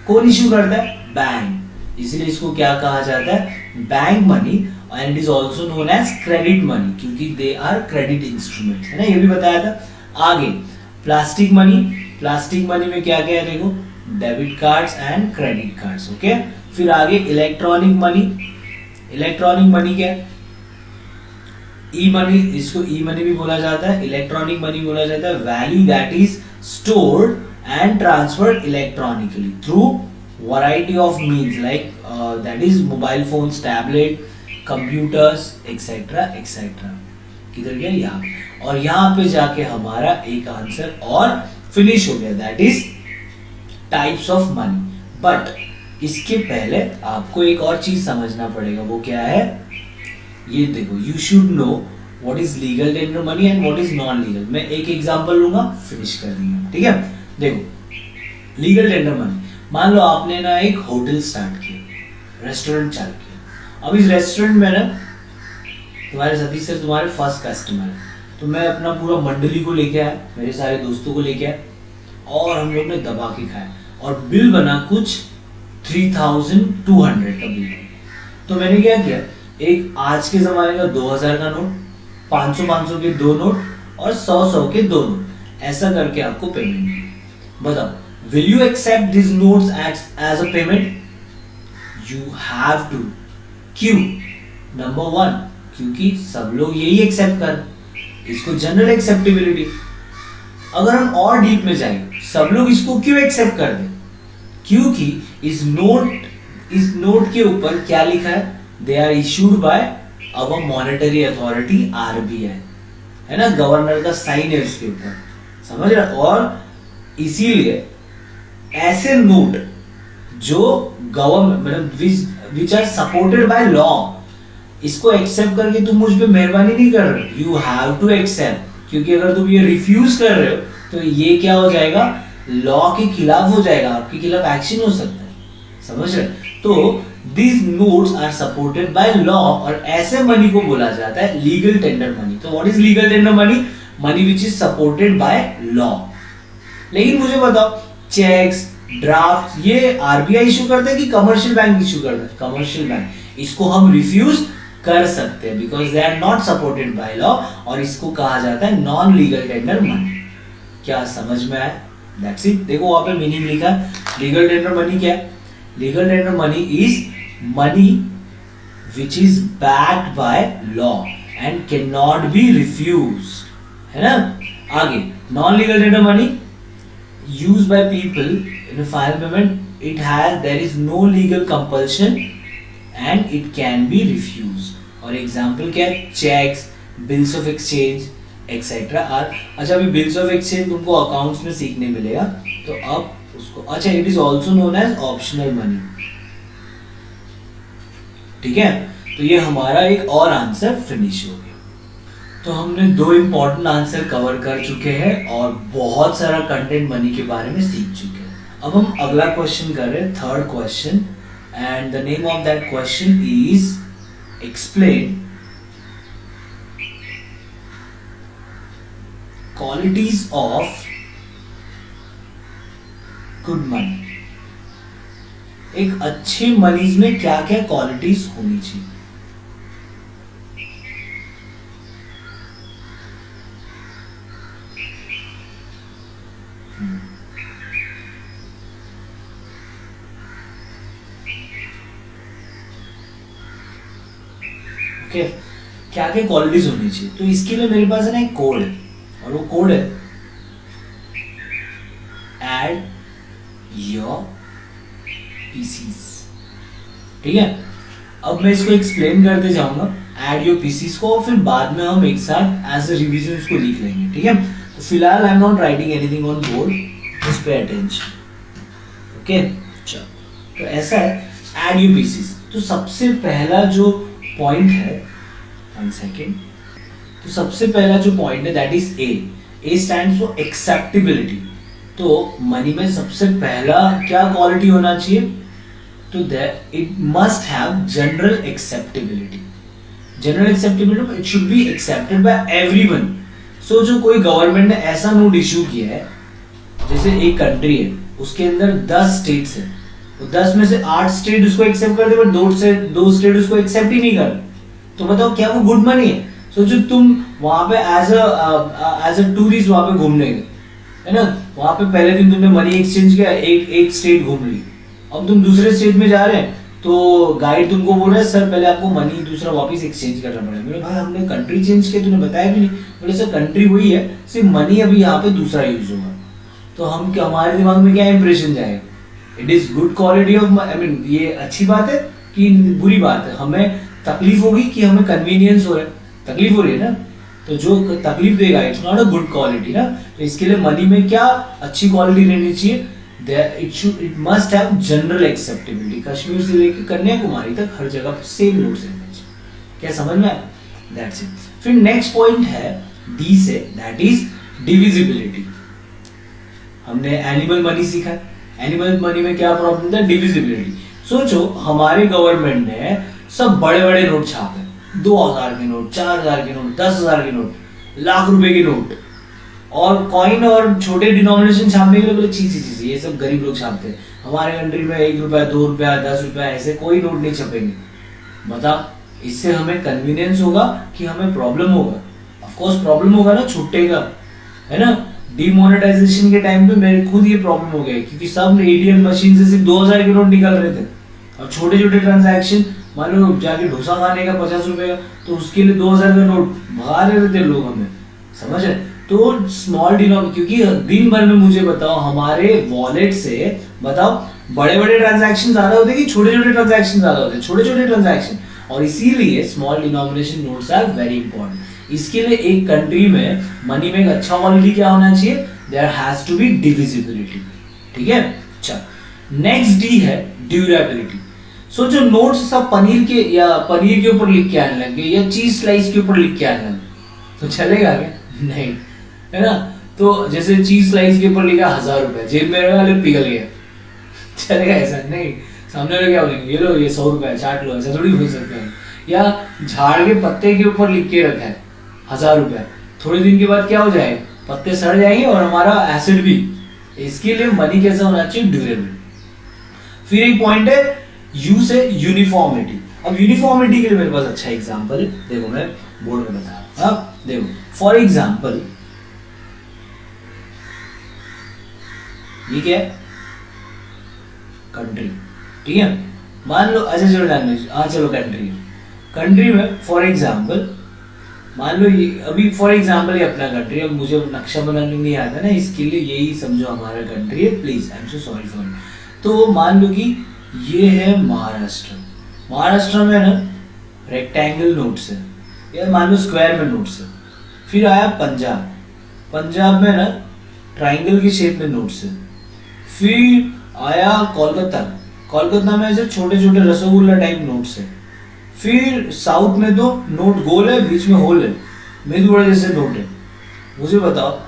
कौन इश्यू करता है? बैंक। इसलिए इसको क्या कहा जाता है? Bank money. And it is also known as credit money, क्योंकि दे आर क्रेडिट इंस्ट्रूमेंट्स, है ना, ये भी बताया था। आगे प्लास्टिक मनी में क्या क्या है देखो, debit cards and credit cards, okay. फिर आगे इलेक्ट्रॉनिक मनी क्या है? ई मनी, इसको ई मनी भी बोला जाता है, इलेक्ट्रॉनिक मनी बोला जाता है। Value that is stored and transferred electronically through variety of means like that is mobile phones, tablet, computers etc etc। किधर गया? यहाँ पे। और यहाँ पे जाके हमारा एक आंसर और फिनिश हो गया, that is types of money. But इसके पहले आपको एक और चीज समझना पड़ेगा, वो क्या है? ये देखो, you should know what is legal tender money and what is non legal. मैं एक एग्जांपल लूंगा, फिनिश कर देंगे, ठीक है। देखो लीगल टेंडर मनी, मान लो आपने ना एक होटल स्टार्ट किया, रेस्टोरेंट चालू किया। अब इस रेस्टोरेंट में ना तुम्हारे सतीश सर तुम्हारे फर्स्ट कस्टमर है, तो मैं अपना पूरा मंडली को लेके आया, मेरे सारे दोस्तों को लेके आया, और हम लोग ने दबा के खाया, और बिल बना कुछ 3200 का बिल। तो मैंने क्या किया, एक आज के जमाने का 2000 का नोट, 500 के 2 नोट और 100 के 2 नोट, ऐसा करके आपको पेमेंट किया। बताओ, will you accept these notes as a payment? You have to। क्यों? नंबर 1, क्योंकि सब लोग यही एक्सेप्ट कर, इसको जनरल एक्सेप्टेबिलिटी। अगर हम और डीप में जाएंगे, सब लोग इसको क्यों एक्सेप्ट कर दें? क्योंकि इस नोट के ऊपर क्या लिखा है? They are issued by our monetary authority RBI, है ना, गवर्नर का साइन है इसके ऊपर, समझ रहे? और इसीलिए ऐसे नोट जो गवर्नमेंट मतलब which are supported by law, इसको एक्सेप्ट करके तुम मुझ पे मेहरबानी नहीं कर रहे, यू हैव टू एक्सेप्ट। क्योंकि अगर तुम ये रिफ्यूज कर रहे हो तो ये क्या हो जाएगा? लॉ के खिलाफ हो जाएगा, आपके खिलाफ एक्शन हो सकता है, समझ रहे? तो these notes are supported by law, और ऐसे मनी को बोला जाता है लीगल टेंडर मनी। तो what is legal tender money? Money which is supported by law. लेकिन मुझे बताओ, चेक्स, ड्राफ्ट ये RBI इशू करता है कि कमर्शियल बैंक इशू करता है? Commercial bank. इसको हम रिफ्यूज कर सकते हैं because they are not supported by law, और इसको कहा जाता है नॉन लीगल टेंडर मनी। क्या समझ में आया? That's it. देखो वहां पे मीनिंग लिखा है। लीगल टेंडर मनी क्या है? Legal tender money is money which is backed by law and can not be refused, है ना। आगे non legal tender money used by people in a final payment, there is no legal compulsion and it can be refused। और example क्या है? Cheques, bills of exchange etcetera are. अच्छा, अभी bills of exchange तुमको accounts में सीखने मिलेगा, तो अब उसको, अच्छा, it is also known as optional money, ठीक है। तो ये हमारा एक और आंसर फिनिश हो गया। तो हमने 2 इंपॉर्टेंट आंसर कवर कर चुके हैं और बहुत सारा कंटेंट मनी के बारे में सीख चुके हैं। अब हम अगला क्वेश्चन कर रहे हैं, third question, and the name of that question is explain qualities of good money, एक अच्छे मनीज में क्या क्या क्वालिटीज होनी चाहिए। ओके, क्या क्या क्वालिटीज होनी चाहिए। तो इसके लिए मेरे पास है ना एक कोड है, और वो कोड है एड योर पीसीस। ठीक है, अब मैं इसको एक्सप्लेन करते जाऊंगा, एड योर पीसीस को, और फिर बाद में हम एक साथ एज अ रिवीजन इसको लिख लेंगे। ठीक है, तो फिलहाल I am not writing anything on board, just pay attention. Okay, चलो, तो ऐसा है एड योर पीसीस। तो सबसे पहला जो पॉइंट है, 1 सेकेंड, तो सबसे पहला जो पॉइंट है that is A stands for acceptability. तो मनी में सबसे पहला क्या क्वालिटी होना चाहिए, तो it must have general acceptability. General acceptability, it should be accepted by everyone. So जो कोई गवर्नमेंट ने ऐसा नोट इशू किया है, जैसे एक कंट्री है उसके अंदर 10 स्टेट्स है, तो 10 में से 8 स्टेट उसको एक्सेप्ट करते, बट 2 स्टेट उसको एक्सेप्ट ही नहीं कर, तो बताओ क्या वो गुड मनी है। सोचो तुम वहां पे एज अ टूरिस्ट वहां पे घूमने गए, है ना, वहां पे पहले दिन तुमने मनी एक्सचेंज किया, एक स्टेट घूम ली, अब तुम दूसरे स्टेट में जा रहे हैं, तो गाइड तुमको बोल रहा है सर पहले आपको मनी दूसरा वापस एक्सचेंज करना पड़ेगा। मेरे भाई हमने कंट्री चेंज किया, तूने बताया भी नहीं। बोले सर कंट्री वही है, सिर्फ मनी अभी यहाँ पे दूसरा यूज होगा। तो हम क्या, हमारे दिमाग में क्या इंप्रेशन जाएगा, it is good quality of, I mean ये अच्छी बात है कि बुरी बात है, हमें तकलीफ होगी कि हमें कन्वीनियंस हो रहा है, तकलीफ हो रही है ना, तो जो तकलीफ देगा it's not a good quality ना। तो इसके लिए मनी में क्या अच्छी क्वालिटी रहनी चाहिए, it must have general acceptability. Kashmir से लेकर कन्याकुमारी तक हर जगह सेम नोट्स रहने चाहिए। क्या समझ में आया, दैट्स इट। फिर नेक्स्ट पॉइंट है डी से, दैट इज डिविजिबिलिटी। हमने एनिमल मनी सीखा है, एनिमल मनी में क्या प्रॉब्लम था, डिविजिबिलिटी। सोचो हमारे गवर्नमेंट ने सब बड़े बड़े नोट छापे, 2000 के नोट, 4000 के नोट, 10,000 के नोट, लाख रुपए के नोट, और कॉइन और छोटे डिनोमिनेशन छापने के लिए बोले ची ची ची, ये सब गरीब लोग छापते हैं। हमारे कंट्री में 1 रुपया, 2 रुपया, 10 रुपया ऐसे कोई नोट नहीं छपेंगे। बता, इससे हमें कन्वीनियंस होगा कि हमें प्रॉब्लम होगा? ऑफ कोर्स प्रॉब्लम होगा ना, छुट्टेगा, है ना। डिमोनेटाइजेशन के टाइम पे मेरे खुद ये प्रॉब्लम हो गया, क्योंकि सब एटीएम मशीन से सिर्फ 2000 के नोट निकल रहे थे, और छोटे छोटे ट्रांजैक्शन, मान लो जाके डोसा खाने का 50 रुपए का, तो उसके लिए 2000 का नोट भगा रहे थे लोग हमें, समझ है। तो स्मॉल डिनोमिनेशन, क्योंकि दिन भर में मुझे बताओ हमारे वॉलेट से, बताओ बड़े बड़े ट्रांजैक्शन ज्यादा होते कि छोटे छोटे ट्रांजैक्शन ज्यादा होते, छोटे छोटे ट्रांजैक्शन, और इसीलिए small denomination notes are very important. इसके लिए एक कंट्री में मनी में एक अच्छा क्वालिटी क्या होना चाहिए, there has to be divisibility. ठीक है, चल नेक्स्ट डी है ड्यूरेबिलिटी। सो जो नोट्स सब पनीर के ऊपर लिख के आने लगे, या चीज स्लाइस के ऊपर लिख के आने लगे, तो चलेगा क्या? नहीं, है ना। तो जैसे चीज स्लाइस के ऊपर लिखा 1000 रुपए, जेब में वाले पिघल गया, चलेगा? ऐसा नहीं। सामने वाले क्या बोलेंगे, ये लो ये 100 रुपए चाट लो, ऐसा थोड़ी बोल सकते हैं। या झाड़ के पत्ते के ऊपर लिख के रखा है 1000 रुपए, थोड़े दिन के बाद क्या हो जाएगा, पत्ते सड़ जाएंगे और हमारा एसिड भी। इसके लिए मनी कैसा होना चाहिए, ड्यूरेबल। फिर एक पॉइंट है यू से यूनिफॉर्मिटी। अब यूनिफॉर्मिटी के लिए मेरे पास अच्छा एग्जांपल है, देखो मैं बोर्ड में बता रहा हूं। अब देखो फॉर एग्जांपल ये क्या है, कंट्री। ठीक है, मान लो, अच्छा चलो लैंग्वेज, हाँ चलो कंट्री। कंट्री में फॉर एग्जांपल मान लो ये, अभी फॉर एग्जांपल ये अपना कंट्री, अब मुझे नक्शा बनाने नहीं आता ना, इसके लिए यही समझो हमारा कंट्री है, please I am so sorry for it. तो मान लो कि ये है महाराष्ट्र। महाराष्ट्र में ना रेक्टेंगल नोट्स है, या मान लो स्क्वायर में नोट्स है। फिर आया पंजाब, पंजाब में ना ट्राइंगल की शेप में नोट्स है। फिर आया कोलकाता, कोलकाता में ऐसे छोटे छोटे रसगुल्ला टाइप नोट्स है। फिर साउथ में तो नोट गोल है, बीच में होल है, मेदू बड़ा जैसे नोट है। मुझे बताओ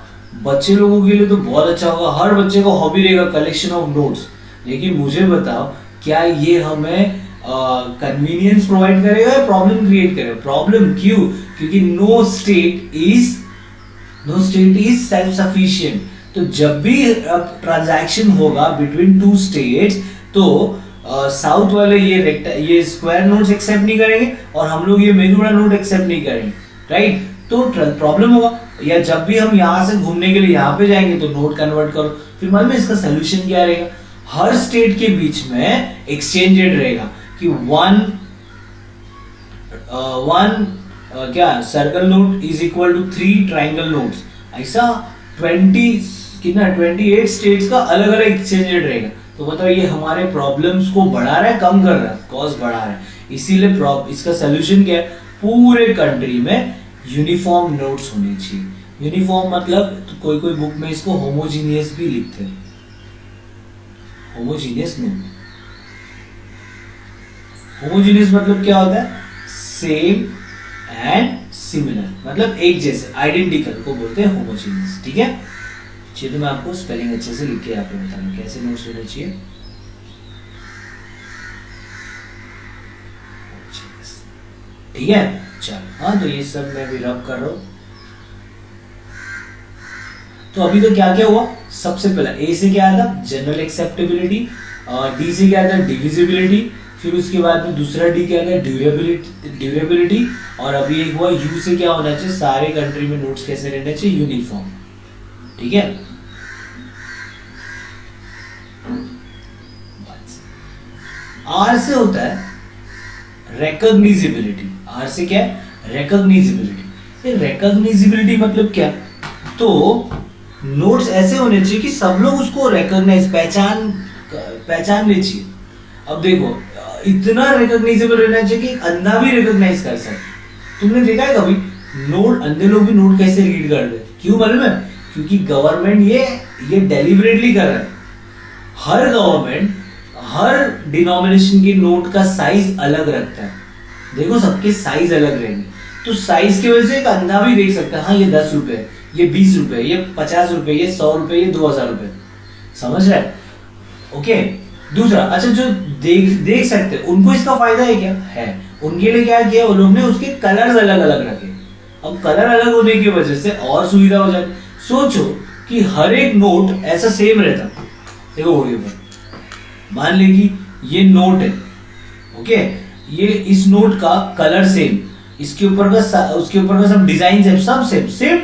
बच्चे लोगों के लिए तो बहुत अच्छा होगा, हर बच्चे को हॉबी रहेगा कलेक्शन ऑफ नोट्स। लेकिन मुझे बताओ क्या ये हमें कन्वीनियंस प्रोवाइड करेगा या प्रॉब्लम क्रिएट करेगा? प्रॉब्लम क्यों? क्योंकि no state is no state is self sufficient. तो जब भी ट्रांजैक्शन होगा बिटवीन टू स्टेट्स तो साउथ वाले ये स्क्वायर नोट्स एक्सेप्ट नहीं करेंगे और हम लोग ये मेदुरा नोट एक्सेप्ट नहीं करेंगे, राइट। तो प्रॉब्लम होगा। या जब भी हम यहाँ से घूमने के लिए यहाँ पे जाएंगे तो नोट कन्वर्ट करो। फिर मालूम है इसका सोल्यूशन क्या रहेगा? हर स्टेट के बीच में एक्सचेंज रेट रहेगा कि क्या circle note is equal to 3 triangle notes. ऐसा 28 स्टेट्स का अलग अलग एक्सचेंज रेट रहेगा। तो बताओ ये हमारे प्रॉब्लम्स को बढ़ा रहा है कम कर रहा है? कॉस्ट बढ़ा रहा है। इसीलिए इसका सोल्यूशन क्या है? पूरे कंट्री में यूनिफॉर्म नोट्स होने चाहिए। यूनिफॉर्म मतलब तो कोई बुक में इसको होमोजीनियस भी लिखते हैं, होमोजीनियस नोट। होमोजीनियस मतलब क्या होता है? सेम एंड सिमिलर, मतलब एक जैसे, आइडेंटिकल को बोलते हैं होमोजीनियस, ठीक है। चलिए मैं आपको स्पेलिंग अच्छे से लिख के यहाँ पे बता दूं कैसे नोट्स होने चाहिए। ठीक है, चलो। हाँ, तो ये सब मैं भी रब कर रहा हूं। तो अभी तो क्या क्या हुआ? सबसे पहला ए से क्या आया था? General acceptability. डी से क्या था? डिविजिबिलिटी। फिर उसके बाद में दूसरा डी क्या था? ड्यूरेबिलिटी। और अभी एक हुआ यू से क्या होना चाहिए? सारे कंट्री में नोट्स कैसे रहने चाहिए? यूनिफॉर्म, ठीक है। आर से होता है रिकॉग्निजिबिलिटी। आर से क्या है? रिकॉग्निजिबिलिटी। ये रिकॉग्निजिबिलिटी मतलब क्या? तो नोट्स ऐसे होने चाहिए कि सब लोग उसको रिकॉग्नाइज, पहचान ले चाहिए। अब देखो, इतना रिकॉग्नाइजेबल रहना चाहिए कि अंधा भी रिकॉग्नाइज कर सके। तुमने देखा है कभी नोट, अंधे लोग भी नोट कैसे रीड करते हैं? क्यों मालूम है? क्योंकि गवर्नमेंट ये डेलिबरेटली कर रहा है। हर गवर्नमेंट हर डिनोमिनेशन के नोट का साइज अलग रखता है। देखो सबके साइज अलग रहेंगे, तो साइज की वजह से एक अंधा भी देख सकता है, हाँ ये 10 रुपए, ये 20 रुपए, ये 50 रुपए, ये 100 रुपए, ये 2000 रुपए। समझ रहे? ओके। दूसरा, अच्छा जो देख सकते हैं उनको इसका फायदा है क्या? है। उनके लिए क्या किया? वो लोग ने उसके कलर्स अलग अलग रखे। अब कलर अलग होने की वजह से और सुविधा हो जाती। सोचो कि हर एक नोट ऐसा सेम रहता। देखो बोर्ड पर मान ले कि ये नोट है, ओके, ये इस नोट का कलर सेम, इसके ऊपर का उसके ऊपर का सब डिजाइन है, सब सेम।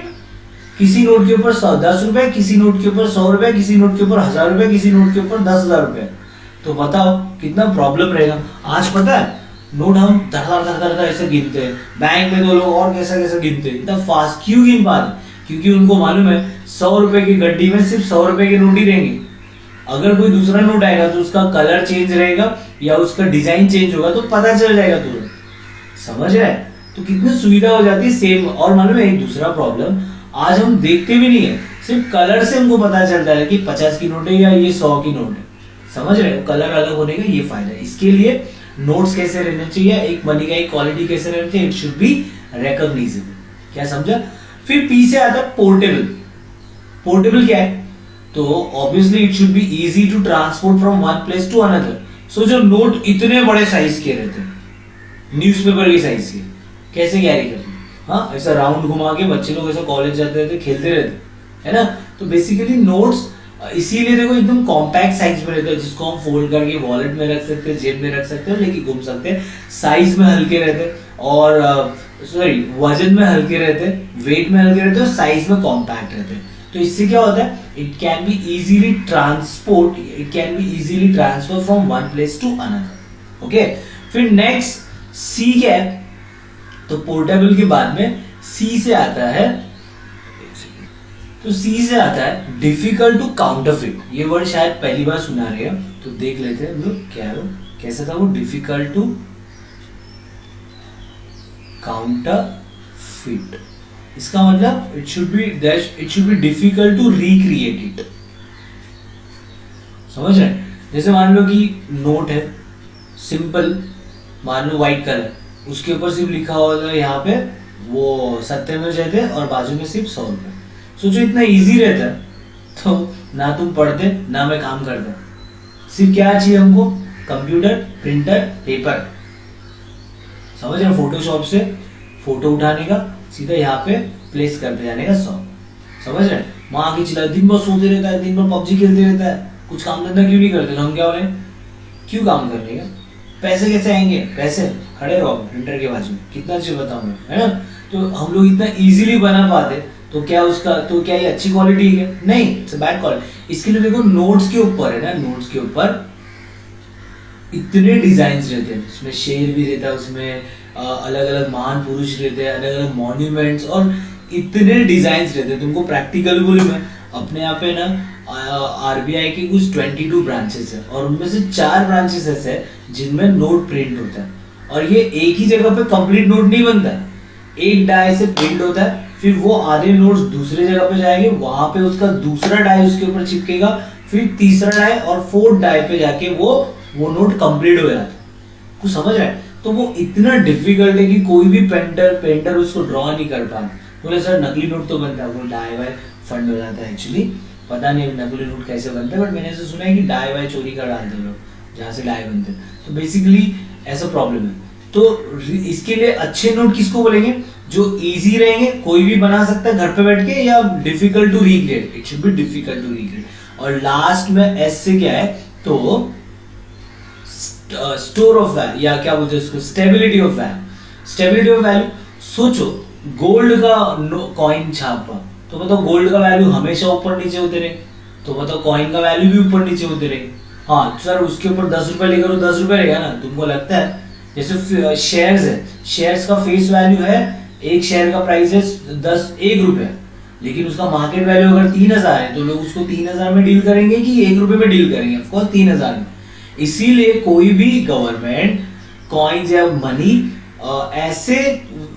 किसी नोट के ऊपर 10 रुपए, किसी नोट के ऊपर 100 रुपए, किसी नोट के ऊपर 1000 रुपए, किसी नोट के ऊपर 10,000 रुपए। तो बताओ कितना प्रॉब्लम रहेगा। आज पता है नोट हम धर ऐसे गिनते हैं, बैंक में तो लोग और कैसा गिनते हैं, इतना फास्ट क्यों गिन पा रहे? क्योंकि उनको मालूम है 100 रुपए की गड्डी में सिर्फ 100 रुपए के नोट ही रहेंगे। अगर कोई दूसरा नोट आएगा तो उसका कलर चेंज रहेगा या उसका डिजाइन चेंज होगा तो पता चल जाएगा तुरंत। समझ रहे? तो कितनी सुविधा हो जाती है सेम। और मालूम है एक दूसरा प्रॉब्लम, आज हम देखते भी नहीं है, सिर्फ कलर से हमको पता चलता है कि 50 की नोट है या ये 100 की नोट है। समझ रहे? कलर अलग होने का ये फायदा है। इसके लिए नोट्स कैसे रहने चाहिए, एक मनी का एक क्वालिटी कैसे रहना चाहिए, इट शुड बी रिकॉग्नाइजेबल। क्या समझा? फिर पी से आता है पोर्टेबल। पोर्टेबल क्या है? तो obviously it should be easy to transport from one place to another. So जो नोट इतने बड़े साइज के रहते हैं, न्यूज़पेपर के साइज के, कैसे कैरी करते? हाँ, ऐसा राउंड घुमा के बच्चे लोग ऐसा कॉलेज जाते रहते, खेलते रहते, है ना। तो बेसिकली नोट्स इसीलिए देखो एकदम कॉम्पैक्ट साइज में रहता है, जिसको हम फोल्ड करके वॉलेट में रख सकते हैं, जेब में रख सकते हैं, लेके घूम सकते हैं। साइज में हल्के रहते और वजन में हल्के रहते, वेट में हल्के रहते और साइज में कॉम्पैक्ट रहते। तो इससे क्या होता है? It can be easily transfer from one place to another. Okay. फिर नेक्स्ट सी क्या है? तो पोर्टेबल के बाद में सी से आता है, तो सी से आता है डिफिकल्ट टू काउंटरफिट। ये वर्ड शायद पहली बार सुना रहे हैं, तो देख लेते हैं हम लोग क्या है वो, कैसा था वो डिफिकल्ट टू काउंटरफिट। इसका मतलब it should be difficult to recreate it. समझ रहे? जैसे मान लो कि नोट है सिंपल, मान लो व्हाइट कलर, उसके ऊपर सिर्फ लिखा हुआ है यहाँ पे वो 97 जयते और बाजू में सिर्फ 100 रुपए। सोचो इतना इजी रहता है, तो ना तुम पढ़ते ना मैं काम करता। सिर्फ क्या चाहिए हमको? Computer, printer, paper. समझ रहे? फोटोशॉप से फोटो उठाने का, सीधा यहाँ पे प्लेस करते जाने का 100। समझ रहे? वहां आके चिल्ला, दिन भर सोते रहता है, दिन भर पबजी खेलते रहता है, कुछ काम धंधा क्यों नहीं करते? तो हम क्या बोले, क्यों काम करने का, पैसे कैसे आएंगे? पैसे खड़े रहो प्रिंटर के बाजू, कितना चाहिए बताऊं मैं, है ना? तो हम लोग इतना इजीली बना पाते, तो क्या उसका, तो क्या ये अच्छी क्वालिटी है? नहीं, इट्स अ बैड क्वालिटी। इसके लिए देखो नोट्स के ऊपर है ना, नोट्स के ऊपर इतने डिजाइन रहते हैं, उसमें शेर भी रहता है, उसमें अलग अलग महान पुरुष रहते हैं, अलग अलग मॉन्यूमेंट्स, और इतने डिजाइन रहते हैं। तुमको प्रैक्टिकल बोले मैं, अपने यहाँ पे ना आरबीआई के कुछ 22 ब्रांचेस है, और उनमें से 4 ब्रांचेस ऐसे हैं जिनमें नोट प्रिंट होता है, और ये एक ही जगह पे कंप्लीट नोट नहीं बनता है, एक डाई से प्रिंट होता है, फिर वो आधे नोट्स दूसरे जगह पे जाएंगे, वहां पे उसका दूसरा डाई उसके ऊपर चिपकेगा, फिर तीसरा डाई और फोर्थ डाई पे जाके वो नोट कंप्लीट हो जाता है। कुछ समझ रहा है? तो वो इतना डिफिकल्ट है कि कोई भी पेंटर उसको ड्रॉ नहीं कर पाता। बोले सर नकली नोट तो बनता है, वो डाई वाई फंड हो जाता है। एक्चुअली पता नहीं नकली नोट कैसे बनता है, बट मैंने ऐसे सुना है कि डाई वाई चोरी कर डालते लोग जहाँ से डाई बनते हैं, तो बेसिकली ऐसा प्रॉब्लम है। तो इसके लिए अच्छे नोट किसको बोलेंगे? जो इजी रहेंगे, कोई भी बना सकता है घर पे बैठ के, या difficult to recreate, it should be difficult to recreate. और लास्ट में एस से क्या है, तो स्टोर ऑफ वैल्यू, या क्या बोलते हैं उसको, stability of value. Stability of value, सोचो गोल्ड का कॉइन छापा, तो बताओ गोल्ड का वैल्यू हमेशा ऊपर नीचे होते रहे, तो बताओ कॉइन का वैल्यू भी ऊपर नीचे होते रहे। हाँ सर उसके ऊपर 10 रुपए लेकर 10 रुपए रहेगा ना, तुमको लगता है? जैसे शेयर्स है, शेयर्स का फेस वैल्यू है, एक शेयर का प्राइस है 1 रुपया, लेकिन उसका मार्केट वैल्यू अगर 3000 है, तो लोग उसको 3000 में डील करेंगे कि 1 रुपए में डील करेंगे? ऑफकोर्स 3000 में। इसीलिए कोई भी गवर्नमेंट कॉइन्स या मनी ऐसे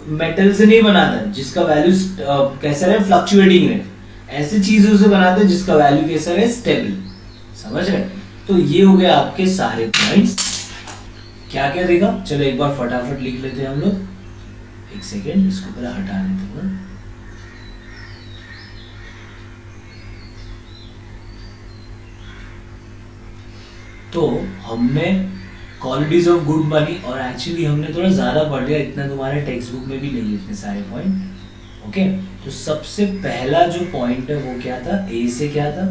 मेटल से नहीं बनाता जिसका वैल्यू कैसा रहे, फ्लक्चुएटिंग रहे, ऐसी चीजों से बनाते हैं जिसका वैल्यू कैसा रहे, स्टेबल। समझ रहे? तो ये हो गया आपके सारे पॉइंट्स। क्या क्या देगा, चलो एक बार फटाफट लिख लेते हैं हम लोग। एक सेकेंड, इसको पहले हटा देते हैं। तो हमने क्वालिटीज ऑफ गुड मनी, और एक्चुअली हमने थोड़ा ज्यादा पढ़ लिया, इतना तुम्हारे टेक्स्ट बुक में भी नहीं है इतने सारे पॉइंट। ओके, तो सबसे पहला जो पॉइंट है वो क्या था, ए से क्या था,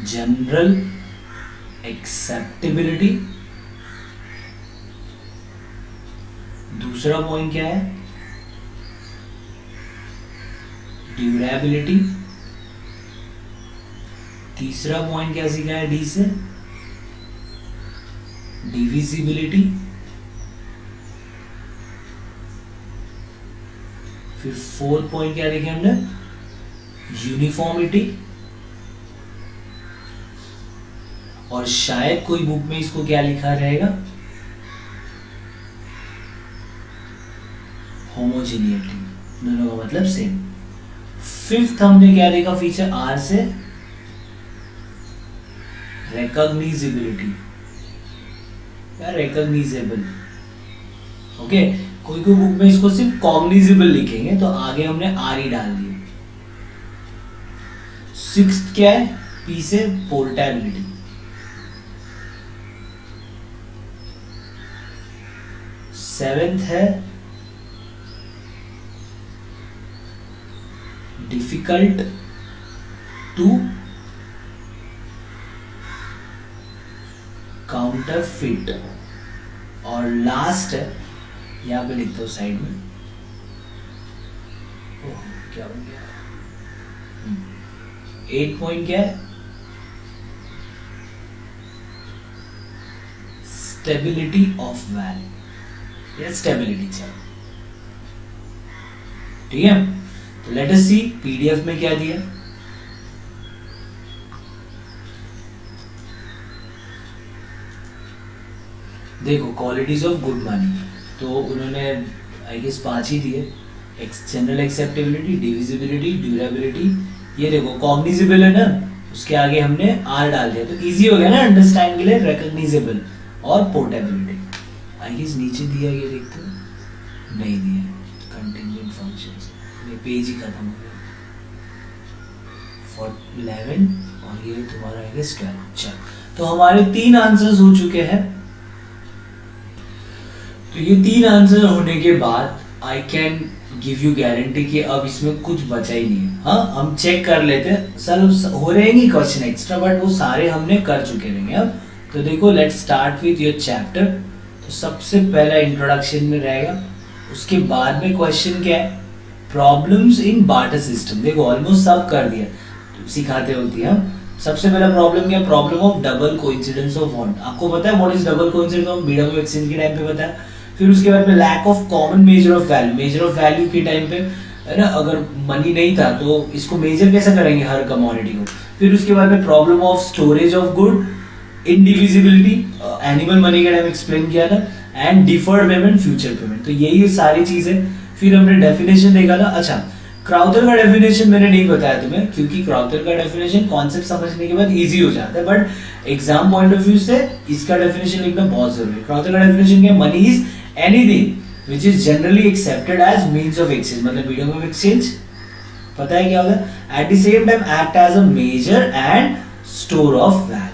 जनरल एक्सेप्टेबिलिटी। दूसरा पॉइंट क्या है, ड्यूरेबिलिटी। तीसरा पॉइंट क्या सीखा है डी से, डिविजिबिलिटी। फिर फोर्थ पॉइंट क्या देखे हमने, यूनिफॉर्मिटी। और शायद कोई बुक में इसको क्या लिखा रहेगा, होमोजेनिटी, दोनों का मतलब सेम। फिफ्थ हमने क्या देखा फीचर आर से, रिकॉग्निजिबिलिटी या रिकॉग्निजेबल। ओके, कोई कोई बुक में इसको सिर्फ कॉग्निजिबल लिखेंगे, तो आगे हमने आर ही डाल दिया। सिक्स्थ क्या है, पी से पोर्टेबिलिटी। सेवेंथ है डिफिकल्ट टू काउंटरफिट। और लास्ट है, यहां पे लिखता हूं साइड में, ओह क्या बन गया, 8 पॉइंट क्या है, स्टेबिलिटी ऑफ वैल्यू या स्टेबिलिटी। चलो ठीक है, तो लेट अस सी पीडीएफ में क्या दिया। देखो क्वालिटीज ऑफ गुड मनी, तो उन्होंने आई गेस 5 ही दिए, जनरल एक्सेप्टेबिलिटी, डिविजिबिलिटी, ड्यूरेबिलिटी। ये देखो कॉग्निजिबल है ना, उसके आगे हमने आर डाल दिया, तो इजी हो गया ना अंडरस्टैंड के लिए, रिकॉग्निजेबल और पोर्टेबिलिटी। आई गेस नीचे दिया, ये देखते हो नहीं दिया, कंटिंजेंट फंक्शंस, ये पेज ही खत्म हो गया। 11 और ये तुम्हारा आई गेस 12। चलो, तो हमारे 3 आंसर्स हो चुके हैं। तो तो ये 3 आंसर होने के बाद I can give you guarantee कि अब इसमें कुछ बचा ही नहीं है। हाँ, हम चेक कर लेते हैं सर, हो रहेंगे क्वेश्चन एक्स्ट्रा बट वो सारे हमने कर चुके रहेंगे अब। तो देखो let's start with your chapter. तो सबसे पहला इंट्रोडक्शन में रहेगा, उसके बाद में क्वेश्चन क्या है, प्रॉब्लम्स इन बार्टर सिस्टम। देखो ऑलमोस्ट सब कर दिया, सिखाते होती है हम। सबसे पहला प्रॉब्लम क्या, problem of double coincidence of bond. आपको पता है what is double coincidence of medium of exchange के टाइम पे पता है। फिर उसके बाद में lack of common measure of value, measure of value के टाइम पे है ना, अगर मनी नहीं था तो इसको मेजर कैसे करेंगे हर कमोडिटी को। फिर उसके बाद में problem of storage of good, indivisibility, animal money का टाइम एक्सप्लेन किया था, and deferred payment, future payment. तो यही सारी चीजें। फिर हमने डेफिनेशन देखा था। अच्छा, क्राउथर का डेफिनेशन मैंने नहीं बताया तुम्हें, क्योंकि क्राउथर का डेफिनेशन कॉन्सेप्ट समझने के बाद इजी हो जाता है, but exam point of view से इसका डेफिनेशन लिखना बहुत जरूरी है। क्राउथर का डेफिनेशन क्या है, money is anything which is generally accepted as means of exchange, मतलब मीडियम ऑफ एक्सचेंज। पता है क्या होता है, at the same time act as a measure and store of value.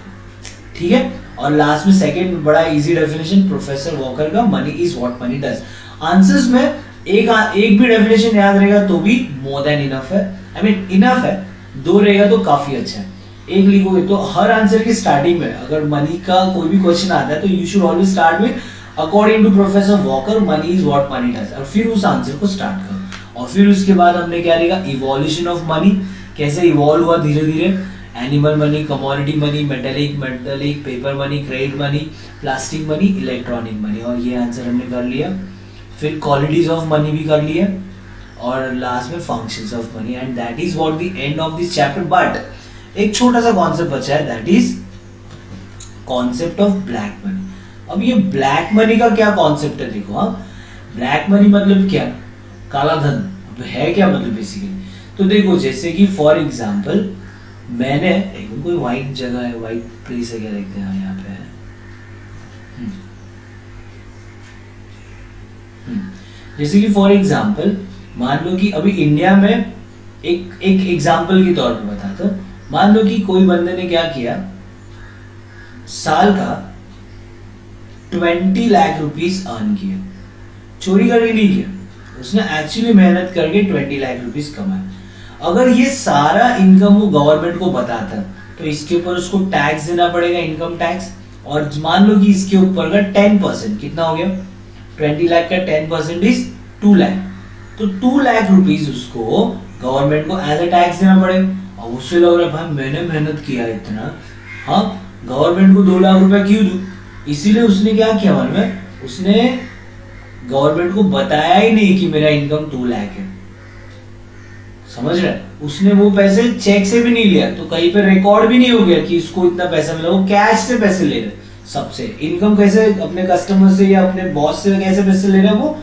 ठीक है, और लास्ट में सेकंड बड़ा इजी डेफिनेशन प्रोफेसर वॉकर का, money is what money does. Answers में एक भी डेफिनेशन याद रहेगा तो भी मोर देन इनफ है, आई मीन इनफ है। 2 रहेगा तो काफी अच्छा है। एक लिखोगे तो हर आंसर की स्टार्टिंग में अगर मनी का कोई भी क्वेश्चन आता है तो you should always start with according to professor Walker money is what money does, और फिर उस आंसर को स्टार्ट करो। और फिर उसके बाद हमने क्या लिखा, इवोल्यूशन ऑफ मनी, कैसे इवॉल्व हुआ धीरे धीरे, animal money, commodity money, metallic, paper money, credit money, plastic money, electronic money, और ये आंसर हमने कर लिया। फिर क्वालिटीज ऑफ मनी भी कर लिया, और लास्ट में functions of money, and that is what the end of this chapter. But एक छोटा सा कॉन्सेप्ट बचा है, that is concept of black money. अब ये ब्लैक मनी का क्या कॉन्सेप्ट है, देखो। हाँ, ब्लैक मनी मतलब क्या, काला धन। अब है क्या मतलब बेसिकली, तो देखो जैसे कि फॉर एग्जांपल मैंने एक कोई व्हाइट जगह है, व्हाइट प्लेस है, क्या देखते हैं यहाँ पे है। जैसे कि फॉर एग्जांपल मान लो कि अभी इंडिया में एक एग्जांपल के तौर पे बताता हूं, मान लो कि कोई बंदे ने क्या किया, साल का 20 लाख रुपीस अर्न किया, चोरी करके नहीं किया, उसने एक्चुअली मेहनत करके 20 लाख रुपीस कमाया। अगर ये सारा इनकम वो गवर्नमेंट को बताता तो इसके ऊपर उसको टैक्स देना पड़ेगा, इनकम टैक्स। और मान लो कि इसके ऊपर का 10%, कितना हो गया, 20 लाख का 10% इज 2 लाख, तो 2 लाख रुपीस उसको गवर्नमेंट को एज अ टैक्स देना पड़ेगा। और उससे लग रहा है भाई मैंने मेहनत किया इतना, हाँ गवर्नमेंट को 2 लाख रुपया क्यों दूं। इसीलिए उसने क्या किया मालूम है, उसने गवर्नमेंट को बताया ही नहीं कि मेरा इनकम 2 लाख है, समझ रहे। उसने वो पैसे चेक से भी नहीं लिया, तो कहीं पे रिकॉर्ड भी नहीं हो गया कि इसको इतना पैसा मिला, वो कैश से पैसे ले रहे। सबसे इनकम कैसे अपने कस्टमर से या अपने बॉस से कैसे पैसे ले रहे हैं, वो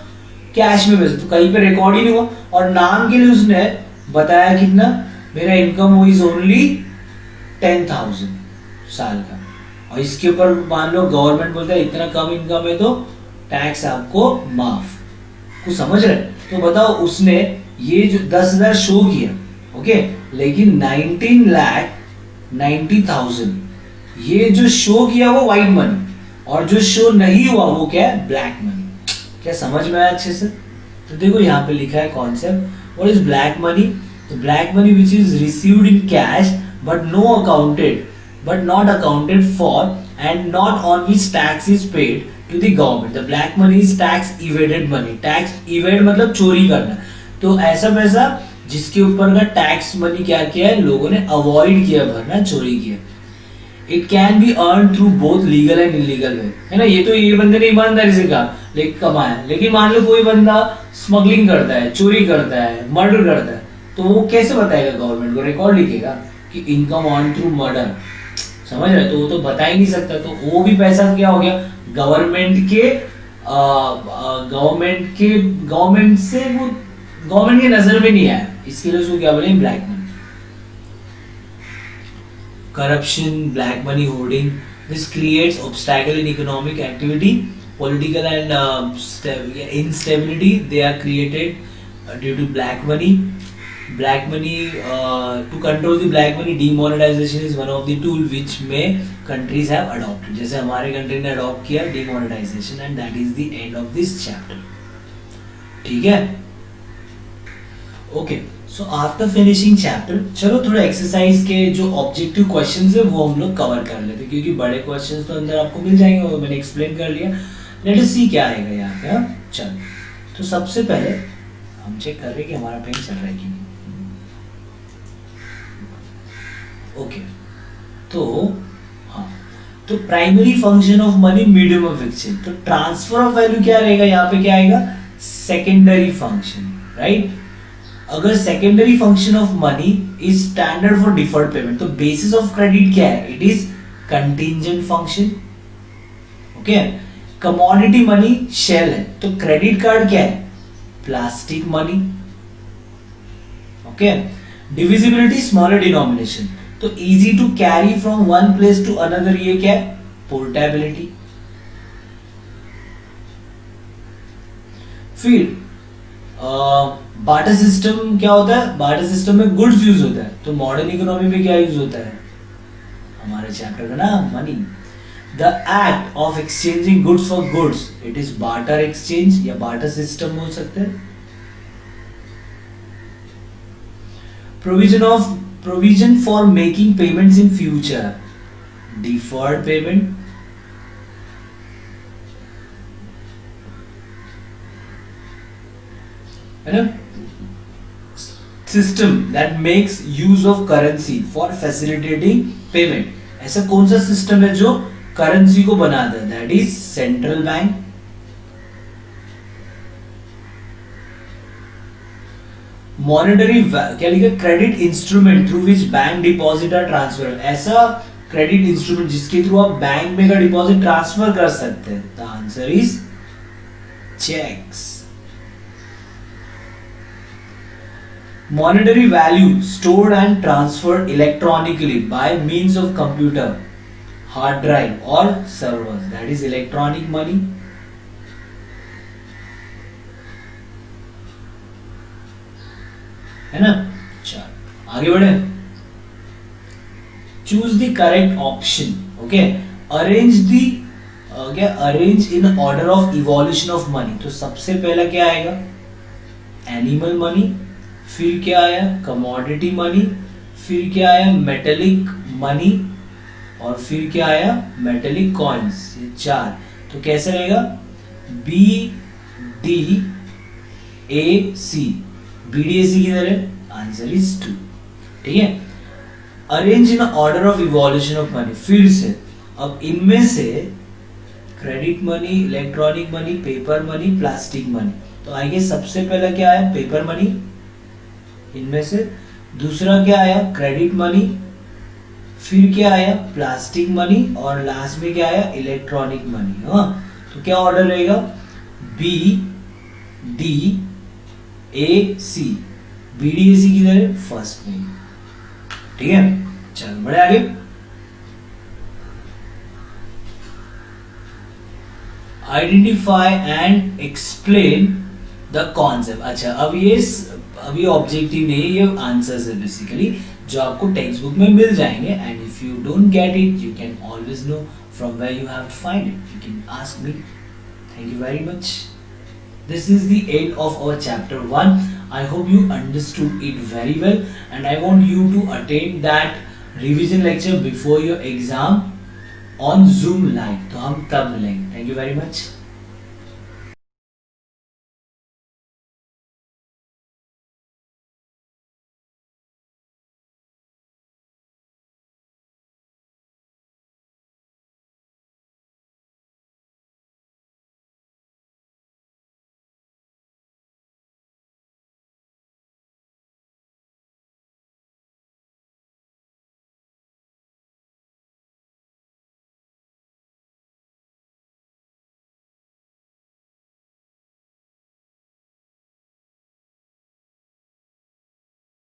कैश में पैसे, तो कहीं पे रिकॉर्ड ही नहीं हुआ। और नाम के लिए उसने बताया कितना, मेरा इनकम इज ओनली 10,000 साल का, और इसके ऊपर मान लो गवर्नमेंट बोलता है इतना कम इनकम है तो टैक्स आपको माफ, कुछ समझ रहे। तो बताओ उसने ये जो 10,000 शो किया, ओके, लेकिन 19,90,000 ये जो शो किया वो व्हाइट मनी, और जो शो नहीं हुआ वो क्या है, ब्लैक मनी। क्या समझ में आया अच्छे से। तो देखो यहाँ पे लिखा है concept, what is black money. तो black money which is received in cash but not accounted for and not on which tax is paid to the government. The black money is tax evaded money. Tax evade मतलब चोरी करना। तो ऐसा पैसा जिसके ऊपर का टैक्स मनी क्या किया है, लोगों ने अवॉइड किया भरना, चोरी किया। It can be earn through both legal and illegal way, है ना। ये तो ये बंदे ने ईमानदारी से कहा लेकिन कमाया, लेकिन मान लो कोई बंदा स्मगलिंग करता है, चोरी करता है, मर्डर करता है, तो वो कैसे बताएगा गवर्नमेंट को, रिकॉर्ड लिखेगा कि इनकम अर्न थ्रू मर्डर, समझ रहे। तो वो तो बता ही नहीं सकता, तो वो भी पैसा क्या हो गया, गवर्नमेंट से वो गवर्नमेंट की नजर में नहीं आया, इसके लिए उसको क्या बोले, black money. Corruption, black money hoarding, this creates obstacle in economic activity, political and instability they are created due to black money. black money, to control the black money, demonetization is one of the tool which may countries have adopted. जैसे हमारे country ने adopt किया demonetization, and that is the end of this chapter. ठीक है, okay. So after finishing chapter, चलो थोड़ा exercise के जो ऑब्जेक्टिव क्वेश्चंस है वो हम लोग कवर कर लेते, क्योंकि बड़े क्वेश्चंस तो अंदर आपको मिल जाएंगे, वो मैंने एक्सप्लेन कर लिया. लेट अस सी क्या आएगा यहाँ पे. चलो, तो सबसे पहले हम चेक कर रहे हैं कि हमारा पेन चल रहा है कि नहीं. ओके, तो हाँ, तो primary function of money medium of exchange. तो ट्रांसफर ऑफ वैल्यू क्या रहेगा यहाँ पे, क्या आएगा, सेकेंडरी फंक्शन, राइट. अगर secondary function of money is standard for deferred payment, तो बेसिस ऑफ क्रेडिट क्या है, it is contingent function. Okay, commodity money shell है, तो क्रेडिट कार्ड क्या है, plastic money. Okay, divisibility smaller denomination, तो easy to carry from one place to another, ये क्या है, पोर्टेबिलिटी. फिर बार्टर सिस्टम क्या होता है, बार्टर सिस्टम में गुड्स यूज होता है, तो मॉडर्न इकोनॉमी में क्या यूज होता है, हमारे चैप्टर का नाम money. The act of exchanging goods for goods, it is barter exchange या बार्टर सिस्टम बोल सकते हैं. Provision for making payments in future, deferred payment. है ना, system that makes use of currency for facilitating payment. ऐसा कौन सा system है जो करेंसी को बनाता है, that is central bank. Monetary क्या लिखा, credit instrument through which bank deposit और ट्रांसफर. ऐसा क्रेडिट इंस्ट्रूमेंट जिसके थ्रू आप बैंक में का डिपॉजिट ट्रांसफर कर सकते हैं. The answer is cheques. Monetary value stored and transferred electronically by means of computer, hard drive or servers, that is electronic money. है ना. चल आगे बढ़े. Choose the correct option. Okay, arrange the arrange in order of evolution of money. तो सबसे पहला क्या आएगा, एनिमल मनी. फिर क्या आया, कमोडिटी मनी. फिर क्या आया, मेटेलिक मनी. और फिर क्या आया, मेटेलिक कॉइन्स. ये चार. तो कैसे रहेगा, B D A C. B D A C किधर है, आंसर इज 2. ठीक है. Arrange in order of evolution of money. फिर से अब इनमें से credit money, electronic money, paper money, plastic money. तो आइए सबसे पहला क्या आया, पेपर मनी. इनमें से दूसरा क्या आया, क्रेडिट मनी. फिर क्या आया, प्लास्टिक मनी. और लास्ट में क्या आया, इलेक्ट्रॉनिक मनी. हाँ, तो क्या ऑर्डर रहेगा, B D A C. B D A C किधर है, फर्स्ट में. ठीक है, चल बढ़े आगे. Identify and explain the concept. अच्छा, अब ये ऑब्जेक्टिव नहीं, ये आंसर्स है बेसिकली जो आपको टेक्स्ट बुक में मिल जाएंगे. And if you don't get it, you can always know from where you have to find it. You can ask me. Thank you very much. This is the end of our chapter 1. I hope you understood it very well, and I want you to attend that revision lecture before your exam on Zoom live. तो हम तब मिलेंगे. Thank you very much.